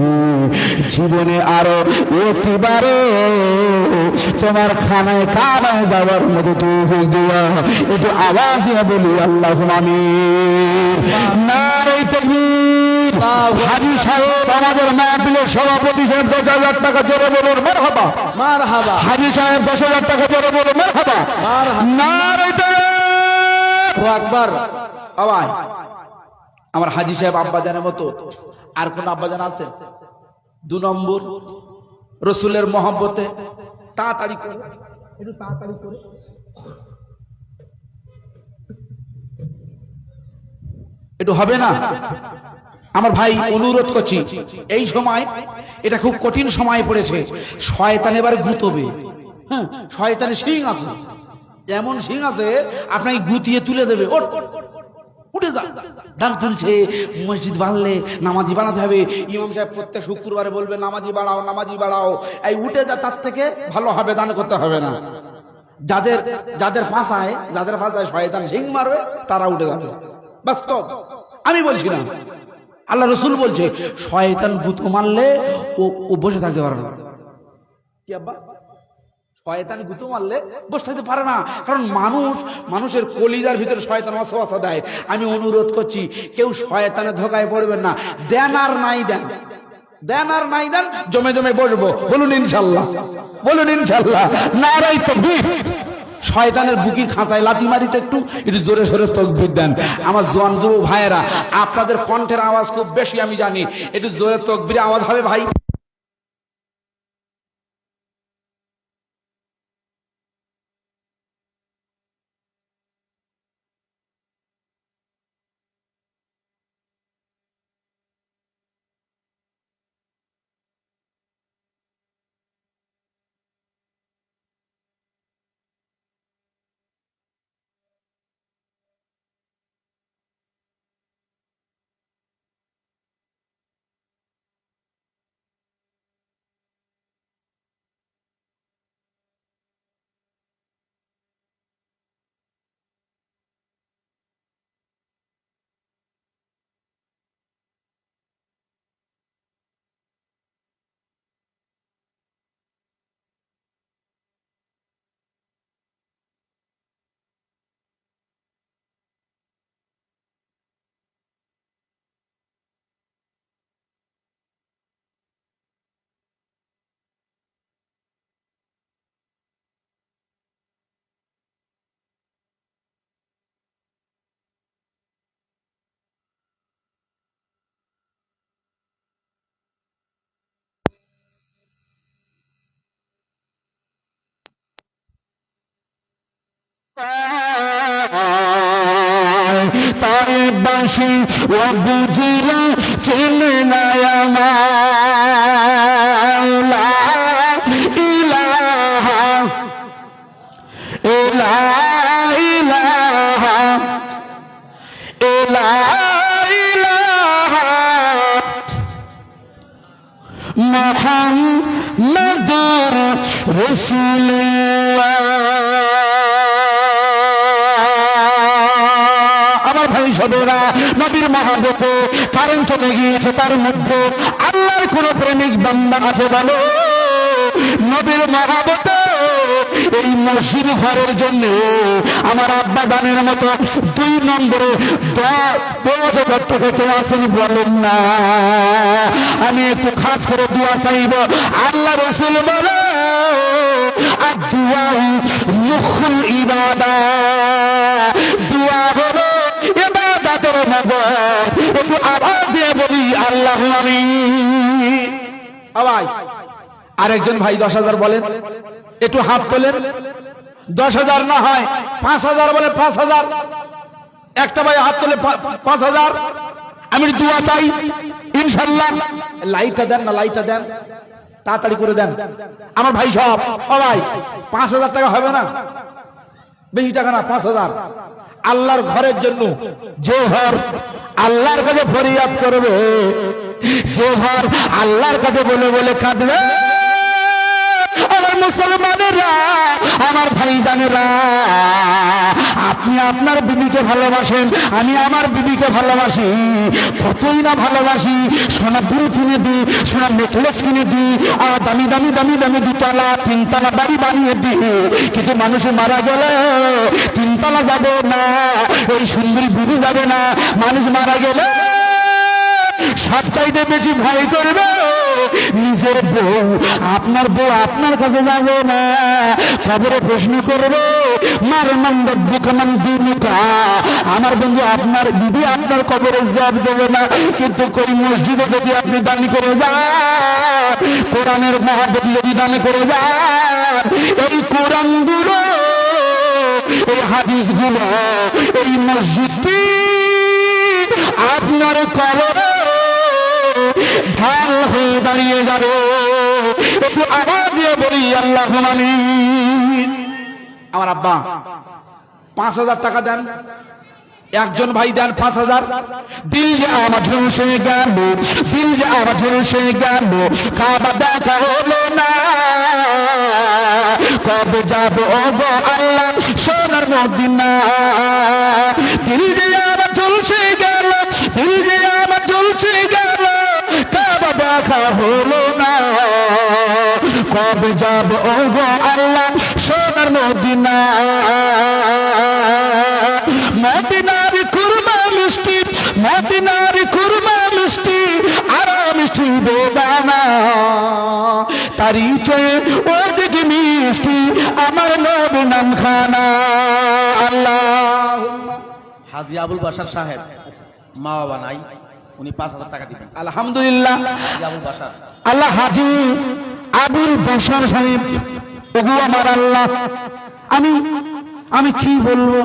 Speaker 2: জীবনে আরো একটিবারও তোমার খানায় কানায় যাওয়ার মতো তৌফিক দিও। একটু আওয়াজ দিয়ে বলি আল্লাহুম্মা আমিন। নারে তাকবীর। হাজি সাহেব আমাদের মাহফিলের সভাপতি সাহেব 10,000 টাকা জোরে বলুন মারহাবা।
Speaker 4: মারহাবা।
Speaker 2: হাজি সাহেব 10,000 টাকা জোরে বলুন মারহাবা। নারে তাকবীর।
Speaker 4: আল্লাহু আকবার।
Speaker 3: আওয়াই আমার হাজি সাহেব আব্বাজানের মতো আর কোন আব্বাজান আছে? 2 নম্বর, রসুলের মহব্বতে তাড়াতাড়ি করে, একটু তাড়াতাড়ি করে একটু হবে না? আমার ভাই অনুরোধ করছি, এই সময় এটা খুব কঠিন সময় পড়েছে। শয়তান এবার গুতবে। হ্যাঁ, শয়তানের শিং আছে, এমন শিং আছে আপনাকে গুতিয়ে তুলে দেবে। ওঠ, উঠে যা। দান তুলছে, মসজিদ বাড়লে নামাজি বানাতে হবে। ইমাম সাহেব প্রত্যেক শুক্রবারে বলবে নামাজি বাড়াও, নামাজি বাড়াও। এই উঠে যা, তার থেকে ভালো হবে দান করতে হবে না। যাদের ফাঁসায় শয়তান শিং মারবে তারা উঠে যাবে। বাস্তব, আমি বলছি না, আল্লাহ রসুল বলছে শয়তান গুঁতো মারলে ও বসে থাকতে পারে না। কি আব্বা? শয়তান গুঁতো মারলে বসে থাকতে পারে না, কারণ মানুষের কলিজার ভিতরে শয়তান ওয়াসওয়াসা দেয়। আমি অনুরোধ করছি, কেউ শয়তানের ধোকায় পড়বেন না। দেন আর নাই দেন, দেন আর নাই দেন, জমে জমে বসবো। বলুন ইনশাল্লাহ, বলুন ইনশাল্লাহ। নারাই তাকবীর। শয়তানের বুকির খাঁচায় লাথি মারিতে একটু জোরে সোরে তাকবীর দেন। আমার জোয়ান যুবক ভাইয়েরা, আপনাদের কণ্ঠের আওয়াজ খুব বেশি আমি জানি, একটু জোরে তাকবীরের আওয়াজ হবে ভাই।
Speaker 2: তার বাঁশি ও বুঝিরা চেনে না আমার। লা ইলাহা ইলাহা ইলাহা মুহাম্মাদুর রাসূলুল্লাহ। সবেরা নবীর মহব্বতে কারেন্ট চলে গিয়েছে, তার মধ্যে আল্লাহর কোন প্রেমিক বান্দা আছে বলো? নবীর মহব্বতে এই মসজিদ ঘরের জন্য আমার আব্বা দানের মতো 2 নম্বরে 10,000 টাকা কেউ আছেন বলেন না? আমি একটু খাস করে দোয়া চাইব। আল্লাহ রাসূল বলে আদ-দুআ মুখুল ইবাদাত, দোয়া হলো ইবাদতের নগর। একটু আওয়াজ দিয়ে বলি আল্লাহু আমিন।
Speaker 3: আওয়াজ আরেকজন ভাই 10,000 বলেন, একটু হাত তোলেন। 10,000 না হয় 5,000 বলে, 5,000। একটা ভাই হাত তোলে 5,000। আমি দোয়া চাই ইনশাল্লাহ। লাইটটা দেন না, লাইটটা দেন, তাড়াতাড়ি করে দেন আমার ভাই সব। ও ভাই 5,000 টাকা হবে না? বেশি টাকা না, 5,000 আল্লাহর ঘরের জন্য।
Speaker 2: যে ঘর আল্লাহর কাছে ফরিয়াদ করবে, যে ঘর আল্লাহর কাছে বলে বলে কাঁদবে, আমার মুসলমানেরা, আমার ভাই জানেরা, আপনি আপনার বিবিকে ভালোবাসেন, আমি আমার বিবিকে ভালোবাসি, কতই না ভালোবাসি। সোনা দুল কিনে দিই, সোনা নেকলেস কিনে দিই, আর দামি দামি দামি দামি 2তলা 3তলা বাড়ি বানিয়ে দিই, কিন্তু মানুষ মারা গেলে 3তলা যাবে না, ওই সুন্দরী বিবি যাবে না। মানুষ মারা গেলে সবচাইতে বেশি ভয় করবে নিজের বউ। আপনার বউ আপনার কাছে যাবে না, কবরে প্রশ্ন করবে, মার মন্দুকামান দিনুকা। আমার বন্ধু আপনার বিবি আপনার কবরে জবাব দেবে না, কিন্তু কোন মসজিদে যদি আপনি দান করে যান, কোরআনের মহব্বত যদি দান করে যান, এই কোরআনগুলো, এই হাদিসগুলো, এই মসজিদটি আপনার কবরে ঢাল হয়ে দাঁড়িয়ে যাবে। একটু আওয়াজ দিয়ে বলি আল্লাহুম্মা আমিন।
Speaker 3: আমার আব্বা 5,000 টাকা দেন, একজন ভাই দেন 5,000।
Speaker 2: দিল যে আমার ঝলসে গেল, দিল যে আমার ঝলসে গেল, কাবা দেখা হলো না, কবে যাব গো আল্লাহ সোনার মদিনা। দিল যে আমার ঝলসে গেল, দিল যে আমার ঝলসে গেল, কাবা দেখা হলো না, কবে যাব গো আল্লাহ সোনার মদিনা। মদিনার কুরমা মিষ্টি, মদিনার কুরমা মিষ্টি, আর মিষ্টি বেদানা, তারি চয়ে ওর দিকে মিষ্টি, আমার নবী নাম খানা। আল্লাহ
Speaker 4: হাজী আবুল বাশার সাহেব মা বাবা নাই, উনি 5,000 টাকা দিবেন।
Speaker 3: আলহামদুলিল্লাহ।
Speaker 4: হাজী আবুল বাশার,
Speaker 2: আল্লাহ হাজী আবুল বাশার সাহেব, ওগো আমার আল্লাহ, আমি কি বলবো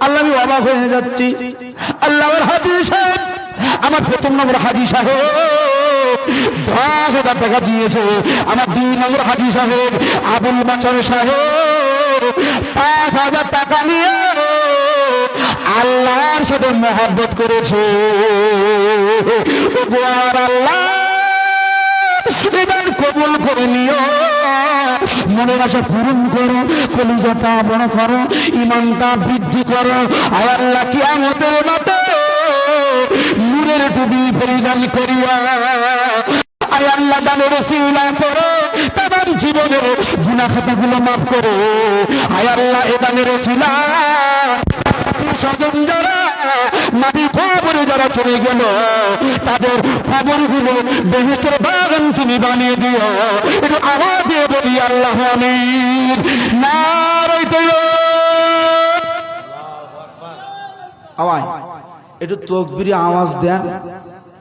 Speaker 2: আল্লাহ, আমি অবাক হয়ে যাচ্ছি। আল্লাহ আমার হাজী সাহেব, আমার 1ম নম্বর হাজী সাহেব 10,000 টাকা দিয়েছে। আমার 2 নম্বর হাজী সাহেব আবুল বাশার সাহেব 5,000 টাকা নিয়ে আল্লাহর সাথে মহব্বত করেছে। ওগো আমার আল্লাহ, এবার কবুল করে নিও, মনের আশা পূরণ করো, কলিজাটা বড় করো, ইমানটা বৃদ্ধি করো। আর আল্লাহ কিয়ামতের মাঠে নূরের টুপি পরিধান করিয়া, আয় আল্লাহ দানের ওসিলা করো, তাদের জীবনের গুনাহ খাতাগুলো মাফ করো। আয় আল্লাহ এ দানের ওসিলা স্বজন যারা মাটি কবরে যারা চলে গেল, তাদের কবরগুলো বেহেশতের বাগান তুমি বানিয়ে দিও। একটু আওয়াজ দিয়ে বলি আল্লাহ আমিন। নারায়ে তাকবীর।
Speaker 3: আওয়াজ একটু তাকবীরে আওয়াজ দেন,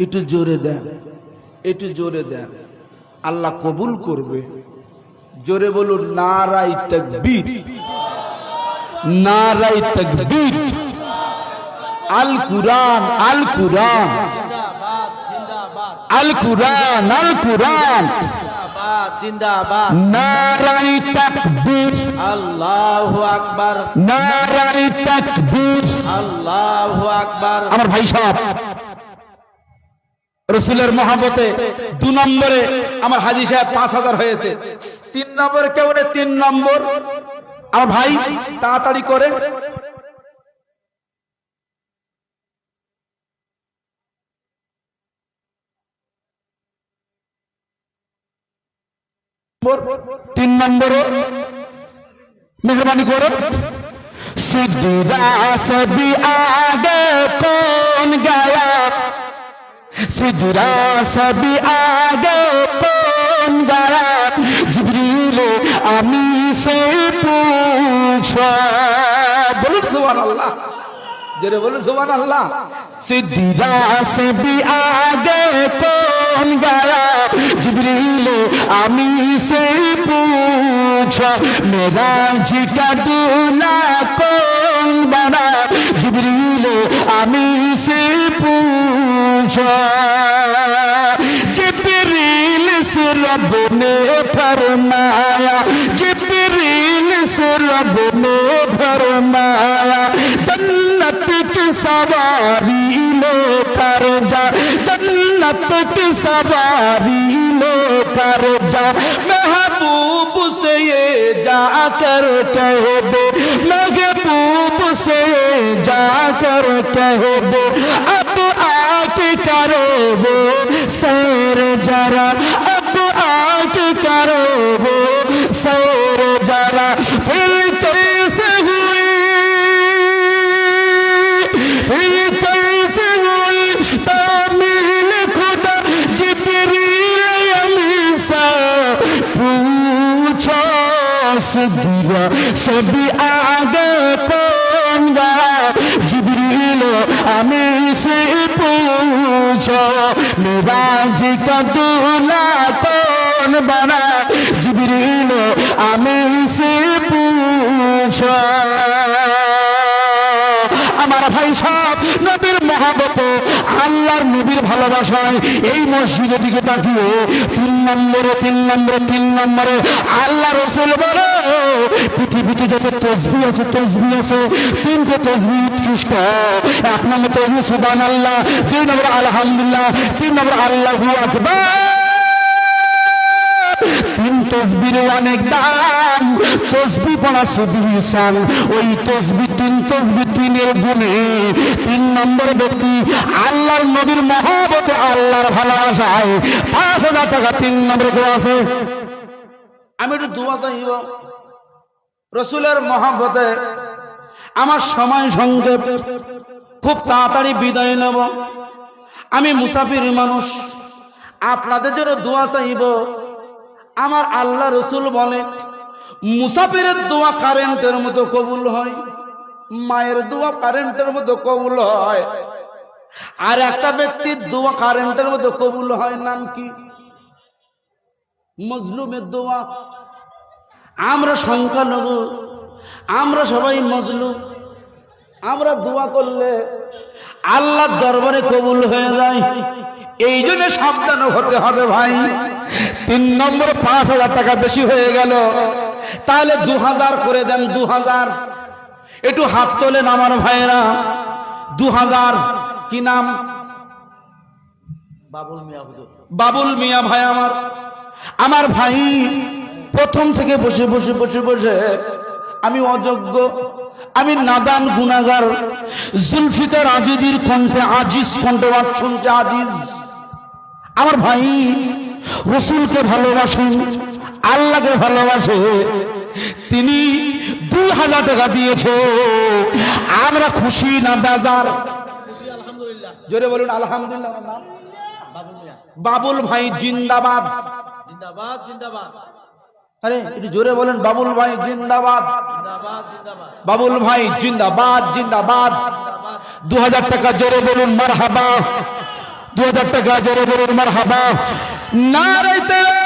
Speaker 3: একটু জোরে দেন, একটু জোরে দেন, আল্লাহ কবুল করবে। জোরে বলুন নারায়ে তাকবীর, নারায়ে তাকবীর। আল কুরআন, আল কুরআন,
Speaker 4: জিন্দাবাদ জিন্দাবাদ
Speaker 2: আল কুরআন, আল কুরআন।
Speaker 4: জিন্দাবাদ জিন্দাবাদ।
Speaker 2: নারায়ে তাকবীর,
Speaker 4: আল্লাহু আকবার,
Speaker 2: নারায়ে তাকবীর।
Speaker 4: আল্লাহু আকবার।
Speaker 2: আমার ভাই সাহেব
Speaker 3: রসুলের মহব্বতে 2 নম্বরে আমার হাজী সাহেব 5,000 হয়েছে। 3 নম্বরে কেউ নেই, 3 নম্বর আমার ভাই তাড়াতাড়ি করে।
Speaker 2: তিন নম্বরে মেহরবানি করো। সিদ্দিরা সবি আগে কোন গায়া, সিদ্দিরা সবি আগে কোন গায়া, জিবরিল আমি সে পুছা।
Speaker 3: বলুন সুবহানাল্লাহ, জোরে বলুন সুবহানাল্লাহ।
Speaker 2: সিদ্দিরা সবি আগে কোন গায়া, জিবরিল আমি সে पूछो मेरा जी का दूल्हा कौन बना जिब्रील আমি से पूछो जिब्रील से रब ने फरमाया जिब्रील से रब ने फरमाया जन्नत की सवारी लेकर जा जन्नत की सवारी लेकर जा महबूब से ये जाकर कह दे महबूब से ये जाकर कह दे अब आके करो वो सैर जरा अब आके करो वो सैर जरा फिर कैसे हुई फिर कैसे हुई तामील खुदा जिब्रील अमीन सा पूछो सगिरा सभी आगे कौन गया जिब्रील हमें से पूछो मेरा जी का दूल्हा कौन बना जिब्रील हमें से पूछो আমার ভাই সব নবীর মহব্বতে আল্লাহর নবীর ভালোবাসায় এই মসজিদের দিকে তাকিয়ে তিন নম্বরে আল্লাহ রাসূল বলে পৃথিবীতে যত তাসবিহ আছে তিনটে তাসবিহ উৎকৃষ্ট এক নম্বর তাসবিহ সুবহানাল্লাহ দুই নম্বর আলহামদুলিল্লাহ তিন নম্বর আল্লাহু আকবার তিন তসবির অনেক দাম তসবি পড়া সুবিহিসান ওই তসবি তিনের গুণে তিন নম্বর ব্যক্তি আল্লাহর নবীর মহব্বতে আল্লাহর ভালোবাসায় 5,000 টাকা তিন নম্বরে দেওয়া আছে
Speaker 3: আমি একটু দোয়া চাইব রসুলের মহব্বতে আমার সময় সংক্ষেপ খুব তাড়াতাড়ি বিদায় নেব আমি মুসাফির মানুষ আপনাদের জন্য দোয়া চাইব আমার আল্লাহ রসুল বলে মুসাফিরের দোয়া কারেন্টের মতো কবুল হয় মায়ের দোয়া কারেন্টের মতো কবুল হয় আর একটা ব্যক্তির দোয়া কারেন্টের মতো কবুল হয় নাম কি মজলুমের দোয়া আমরা সংখ্যালঘু আমরা সবাই মজলুম আমরা দোয়া করলে আল্লাহর দরবারে কবুল হয়ে যায় এই জন্য সাবধান হতে হবে ভাই তিন নম্বর 5,000 টাকা বেশি হয়ে গেল তাহলে 2,000 করে দেন 2,000 একটু হাত তোলেন আমার ভাইরা 2,000 কি নাম
Speaker 4: বাবুল মিয়া হুজুর
Speaker 3: বাবুল মিয়া ভাই আমার ভাই প্রথম থেকে বসে আমি অযোগ্য আমি নাদান গুনাহগার জুলফিকার আজিজির কণ্ঠে আজিজ কণ্ঠপাঠ শুনছে আজিজ আমার ভাই রসুলকে ভালোবাসেন আল্লাহকে ভালোবাসে তিনি 2,000 টাকা দিয়েছে আমরা খুশি না বেজার
Speaker 4: আলহামদুলিল্লাহ
Speaker 3: জোরে বলুন আলহামদুলিল্লাহ আমার নাম
Speaker 4: বাবুল মিয়া
Speaker 3: বাবুল ভাই জিন্দাবাদ
Speaker 4: জিন্দাবাদ জিন্দাবাদ
Speaker 3: আরে একটু জোরে বলেন বাবুল ভাই জিন্দাবাদ
Speaker 4: জিন্দাবাদ জিন্দাবাদ
Speaker 3: বাবুল ভাই জিন্দাবাদ জিন্দাবাদ 2,000 টাকা জোরে বলুন মারহাবা 2,000 টাকা জোরে বলুন মারহাবা নারে তাকবীর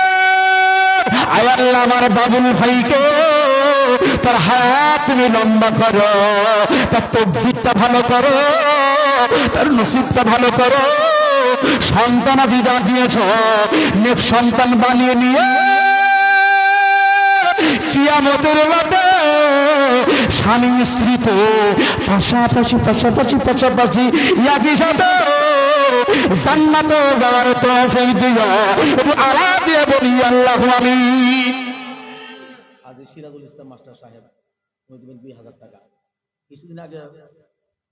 Speaker 3: আয় আল্লাহ আমার বাবুল ভাইকে তার হাত তুমি লম্বা করো তার তকদিরটা ভালো করো তার নসিবটা ভালো করো সন্তানাদি যা দিয়েছ নেক সন্তান বানিয়ে নিয়ে কিয়ামতের মাঠে স্বামী স্ত্রীতে পাশাপাশি একই সাথে জান্নাতে যাওয়ার তো সেই দিও একটু আওয়াজ দিয়ে বলি আল্লাহু আমিন
Speaker 4: আজি সিরাজুল ইসলাম মাস্টার সাহেব উনি দিবেন 2,000 টাকা কিছুদিন আগে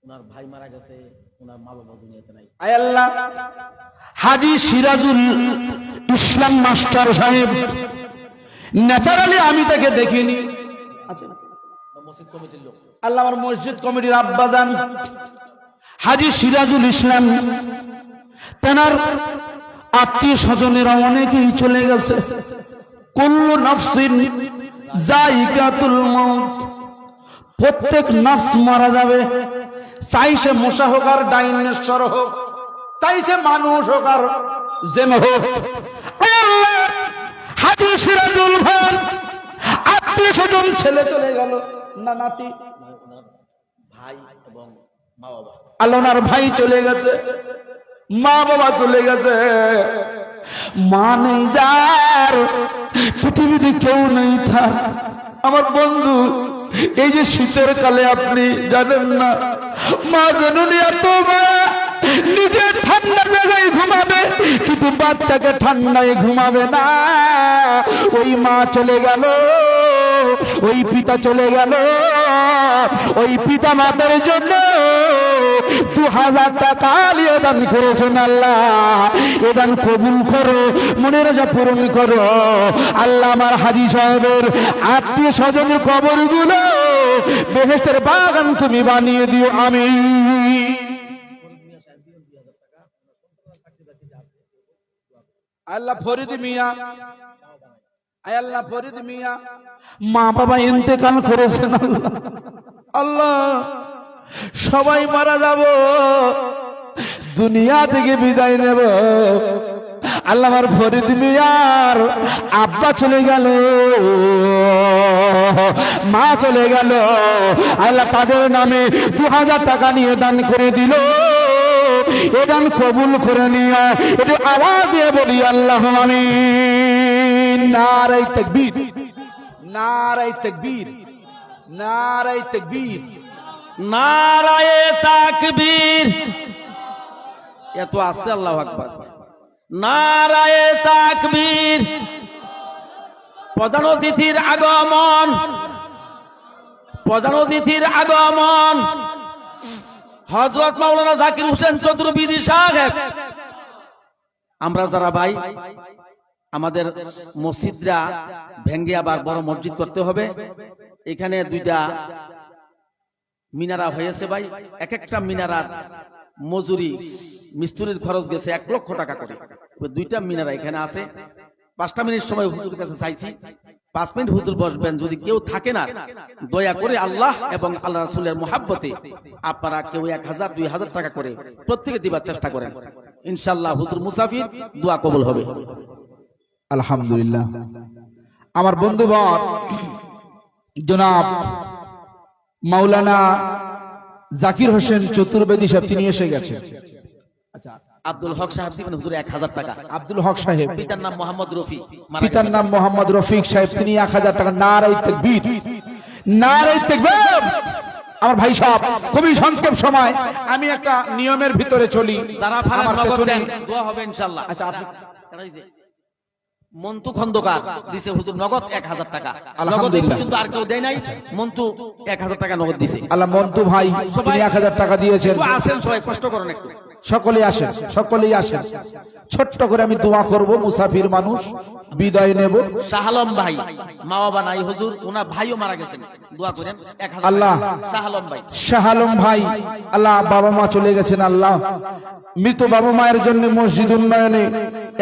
Speaker 4: ওনার ভাই মারা গেছে ওনার মা বাবা দুনিয়াতে নাই
Speaker 3: আয় আল্লাহ হাজী সিরাজুল ইসলাম মাস্টার সাহেব ন্যাচারালি আমি তাকে দেখিনি
Speaker 4: মসজিদ কমিটির লোক
Speaker 3: আল্লাহ আমার মসজিদ কমিটির আব্বাজান হাজী সিরাজুল ইসলাম তেনার আত্মীয় স্বজনেরা অনেকেই চলে গেছে কুল্লু নাফসিন যায়িকাতুল মাউত প্রত্যেক নফস মারা যাবে চাই সে মশা হোক আর ডাইনোসর হোক চাই সে মানুষ হোক আর জেন হোক
Speaker 2: সিরাজুল ভাই আত্মীয় স্বজন ছেলে চলে গেল না নাতি,
Speaker 4: ওনার ভাই এবং মা বাবা।
Speaker 2: আল্লাহর ভাই চলে গেছে, মা বাবা চলে গেছে, মা নেই যার, পৃথিবীতে কেউ নেই থাক। আমার বন্ধু, এই যে শীতের কালে আপনি জানেন না, মা জননী এত মায়া, নিজে ঠান্ডা জায়গায় ঘুমাবে কিন্তু বাচ্চাকে ঠান্ডায় ঘুমাবে না। ওই মা চলে গেল, ওই পিতা চলে গেল, ওই পিতা মাতার জন্য 2000 টাকা আলিয়া দান করেছেন। আল্লাহ এ দান কবুল করো, মনের আশা পূরণ করো। আল্লাহ আমার হাজী সাহেবের আত্মীয় স্বজনের কবরগুলো বেহেশতের বাগান তুমি বানিয়ে দিও, আমিন।
Speaker 3: আল্লাহ ফরিদ মিয়া, আয় আল্লাহ ফরিদ মিয়া,
Speaker 2: মা বাবা ইন্তেকাল করেছেন। আল্লাহ আল্লাহ সবাই মারা যাব, দুনিয়া থেকে বিদায় নেব। আল্লাহ আমার ফরিদ মিয়ার আব্বা চলে গেল, মা চলে গেল, আল্লাহ তাদের নামে 2000 টাকা নিয়ে দান করে দিল। এ দান কবুল করে নিয়ে একটু আওয়াজ দিয়ে বলি আল্লাহ আমিন। নারায়ে তাকবীর,
Speaker 3: নারায়ে তাকবীর, নারায়ে তাকবীর।
Speaker 4: নারায়ে তাকবীর। এত আস্তে আল্লাহু আকবার। নারায়ে তাকবীর। প্রধান অতিথির আগমন, প্রধান অতিথির আগমন হযরত মাওলানা জাকির হোসেন চতুর্বেদী সাহেব। আমরা যারা ভাই আমাদের মসজিদরা ভেঙ্গে আবার বড় মসজিদ করতে হবে। এখানে 2টা মিনারা হয়েছে ভাই, এক একটা মিনারার মজুরি মিস্ত্রির খরচ গেছে 1 লক্ষ টাকা করে। 2টা মিনারা এখানে আছে। 5টা মিনিট সময় হুজুরের কাছে চাইছি, 5 মিনিট হুজুর বসবেন। যদি কেউ থাকে না, দয়া করে আল্লাহ এবং আল্লাহ রাসূলের মুহাব্বতে আপনারা কেউ 1000 2000 টাকা করে প্রত্যেকে দিবার চেষ্টা করেন। ইনশাআল্লাহ হুজুর মুসাফির, দোয়া কবুল হবে।
Speaker 2: আলহামদুলিল্লাহ। আমার বন্ধুবর জনাব মাওলানা জাকির হোসেন চতুর্বেদী সাহেব তিনি এসে গেছেন।
Speaker 1: আচ্ছা,
Speaker 4: আব্দুল হক সাহেব দিবেন হুজুর 1000 টাকা।
Speaker 2: আব্দুল হক সাহেব,
Speaker 4: পিতার নাম মোহাম্মদ রফি,
Speaker 2: পিতার নাম মোহাম্মদ রফিক সাহেব, তিনি 1000 টাকা। নারায়ে তাকবীর, নারায়ে তাকবীর। আমার ভাই সাহেব, খুবই সংক্ষেপ সময়, আমি একটা নিয়মের ভিতরে চলি।
Speaker 4: যারা ফারেন
Speaker 2: আমার
Speaker 4: নগদ
Speaker 2: পেছনে
Speaker 4: দেন, দোয়া হবে ইনশাআল্লাহ।
Speaker 2: আচ্ছা, আপনি
Speaker 4: এই যে মন্টু খন্দকার দিছে হুজুর নগদ 1000 টাকা।
Speaker 2: আলহামদুলিল্লাহ।
Speaker 4: কিন্তু আর কেউ দেয় নাই, মন্টু 1000 টাকা নগদ দিছে।
Speaker 2: আল্লাহ মন্টু ভাই তিনি 1000 টাকা দিয়েছেন।
Speaker 4: একটু আসেন সবাই, কষ্ট করেন একটু।
Speaker 2: সকলেই আসেন, সকলেই আসেন। ছোট্ট করে আমি দোয়া করব, মুসাফির মানুষ, বিদায় নেব।
Speaker 4: শাহ আলম ভাই, মা বাবা নাই হুজুর, ওনার ভাইও মারা গেছেন, দোয়া করেন 1000
Speaker 2: আল্লাহ।
Speaker 4: শাহ আলম ভাই,
Speaker 2: শাহ আলম ভাই, আল্লাহ বাবা মা চলে গেছেন, আল্লাহ মৃত বাবা মায়ের জন্য মসজিদ উন্নয়নে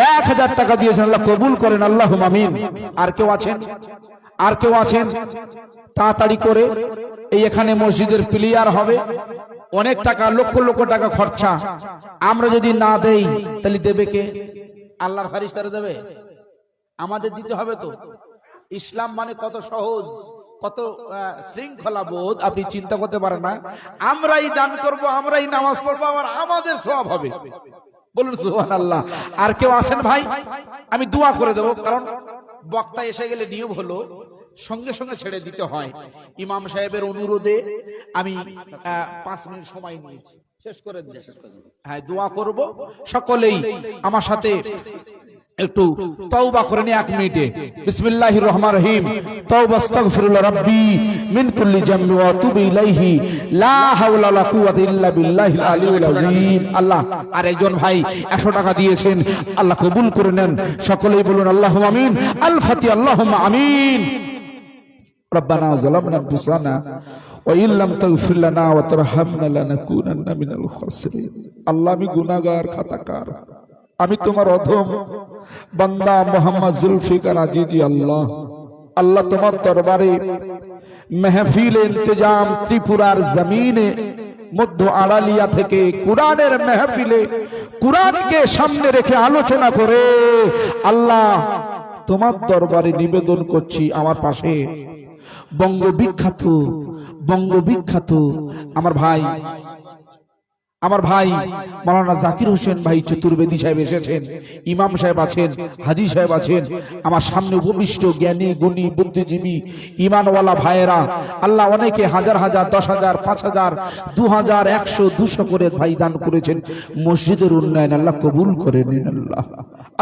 Speaker 2: 1000 টাকা দিয়েছেন, আল্লাহ কবুল করেন, আল্লাহুম্মা আমিন। আর কেউ আছেন? আর কেউ আছেন? তাড়াতাড়ি করে এই এখানে মসজিদের প্লেয়ার হবে, অনেক টাকা, লক্ষ লক্ষ টাকা খরচা। আমরা যদি না দেই তাহলে দেবে কে? আল্লাহর ফেরেশতারা দেবে? আমাদের দিতে হবে তো। ইসলাম মানে কত সহজ, কত শৃঙ্খলা বোধ, আপনি চিন্তা করতে পারেন না। আমরাই দান করব, আমরাই নামাজ পড়বো, আবার আমাদের সওয়াব হবে। বলুন সুবহানাল্লাহ। আর কেউ আছেন ভাই? আমি দোয়া করে দেব, কারণ বক্তা এসে গেলে নিয়ম হলো সঙ্গে সঙ্গে ছেড়ে দিতে হয়। ইমাম সাহেবের অনুরোধে আমি 5 মিনিট সময় নিয়েছি, শেষ করে দিই। হ্যাঁ, দোয়া করব। সকলেই আমার সাথে একটু তওবা করে নি 1 মিনিটে। বিসমিল্লাহির রহমানির রহিম। তওবা আস্তাগফিরুল্লাহ রাব্বি মিন কুল্লি জামবি ওয়া আতুবু ইলাইহি লা হাওলা ওয়ালা কুওয়াতা ইল্লা বিল্লাহিল আলিয়্যিল আযীম। আল্লাহ, আর একজন ভাই 100 টাকা দিয়েছেন, আল্লাহ কবুল করে নেন। সকলেই বলুন আল্লাহুম্মা আমিন। আল ফাতিহা। আল্লাহুম্মা আমিন। রব্বানা যালামনা আনফুসানা ওয়া ইন লাম তাগফির লানা ওয়া তারহামনা লানাকুনান্না মিনাল খাসিরিন। আল্লাহ, আমি গুনাহগার, খাতাকার, আমি তোমার অধম বান্দা মোহাম্মদ জুলফিকার আজিজি। আল্লাহ, আল্লাহ তোমার দরবারে মেহফিল ইন্তজাম ত্রিপুরার জমিনে মধ্য আড়ালিয়া থেকে কুরআনের মেহফিলে কুরআনকে সামনে রেখে আলোচনা করে আল্লাহ তোমার দরবারে নিবেদন করছি আমার পাশে বঙ্গবিখ্যাত আমার ভাই মাওলানা জাকির হোসেন ভাই চতুর্বেদী সাহেব এসেছেন, ইমাম সাহেব আছেন, হাজী সাহেব আছেন, আমার সামনে উপবিষ্ট জ্ঞানী গুণী বুদ্ধিজীবী ইমানওয়ালা ভাইয়েরা, আল্লাহ অনেকে হাজার হাজার, 10,000, 5,000, 2,000, 100, 200 করে ভাই দান করেছেন। মসজিদের উন্নয়ন আল্লাহ কবুল করে নিন,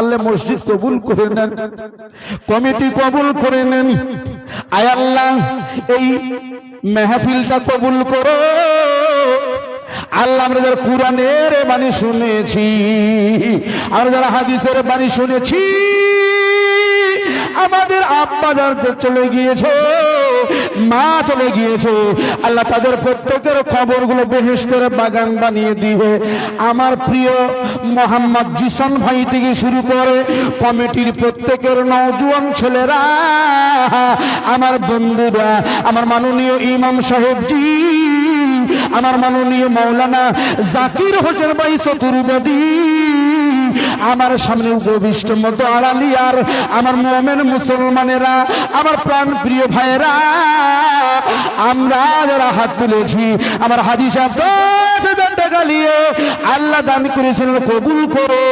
Speaker 2: আল্লাহ মসজিদ কবুল করে নেন, কমিটি কবুল করে নেন। আয় আল্লাহ এই মেহফিলটা কবুল করো আল্লাহ। আমরা যারা কুরআনের বাণী শুনেছি, আমরা যারা হাদিসের বাণী শুনেছি, আমাদের আব্বা যারা চলে গিয়েছে, মা চলে গিয়েছে, আল্লাহ তাদের প্রত্যেকের কবরগুলো বেহেশতের বাগান বানিয়ে দিয়ে আমার প্রিয় মোহাম্মদ জিসান ভাই থেকে শুরু করে কমিটির প্রত্যেকের নওজোয়ান ছেলেরা, আমার বন্ধুরা, আমার মাননীয় ইমাম সাহেবজি, আমার মাননীয় মাওলানা জাকির হোসেন ভাই চতুর্বেদী, আমার সামনে উপবিষ্ট মতো আড়ালিয়ার আমার মুমিন মুসলমানেরা, আমার প্রাণ প্রিয় ভাইয়েরা, আমরা যারা হাত তুলেছি, আমার হাজী সাহেব 10,000 টাকা নিয়ে আল্লাহ দান করেছেন, কবুল করো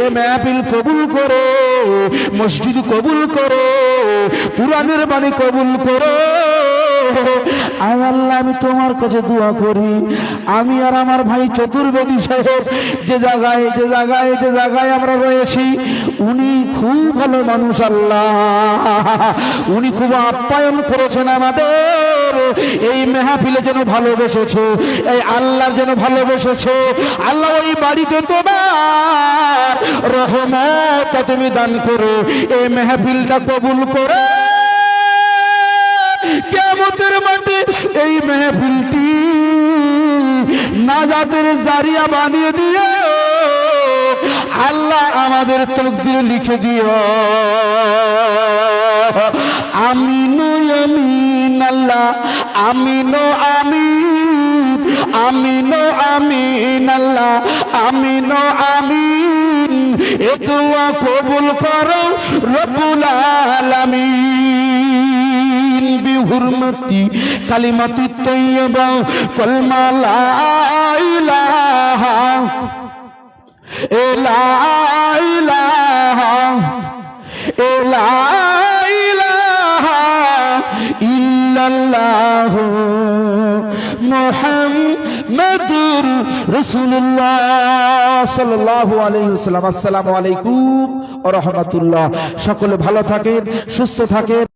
Speaker 2: এ মাহফিল, কবুল করো মসজিদ, কবুল করো কুরআনের বাণী, কবুল করো। আয় আল্লাহ, আমি তোমার কাছে দোয়া করি, আমি আর আমার ভাই চতুর্বেদী সাহেব যে জায়গায় আমরা রয়েছি, উনি খুব ভালো মানুষ, আল্লাহ উনি খুব আপ্যায়ন করেছেন আমাদের। এই মেহফিলে যেন ভালোবেসেছে, এই আল্লাহর যেন ভালোবেসেছে, আল্লাহ ওই বাড়িতে তোমার রহমত তুমি দান করো, এই মেহফিলটা কবুল করে কিয়ামতের মাঠে এই মেহফিলটি নাজাতের জারিয়া বানিয়ে দিও আল্লাহ, আমাদের তকদির লিখে দিও। আমিন আমিন আল্লাহ, আমিন আমিন, আমিন আমিন আল্লাহ, আমিন আমিন। এ দোয়া কবুল করো রব্বুল আলামিন। বিহুরমতি কালিমাতি তাইয়্যিবা কলমা লা ইলাহা ইল্লাল্লাহু মুহাম্মাদুর রাসূলুল্লাহ সাল্লাল্লাহু আলাইহি ওয়াসাল্লাম। আসসালামু আলাইকুম ওয়া রাহমাতুল্লাহ। সকলে ভালো থাকেন, সুস্থ থাকেন।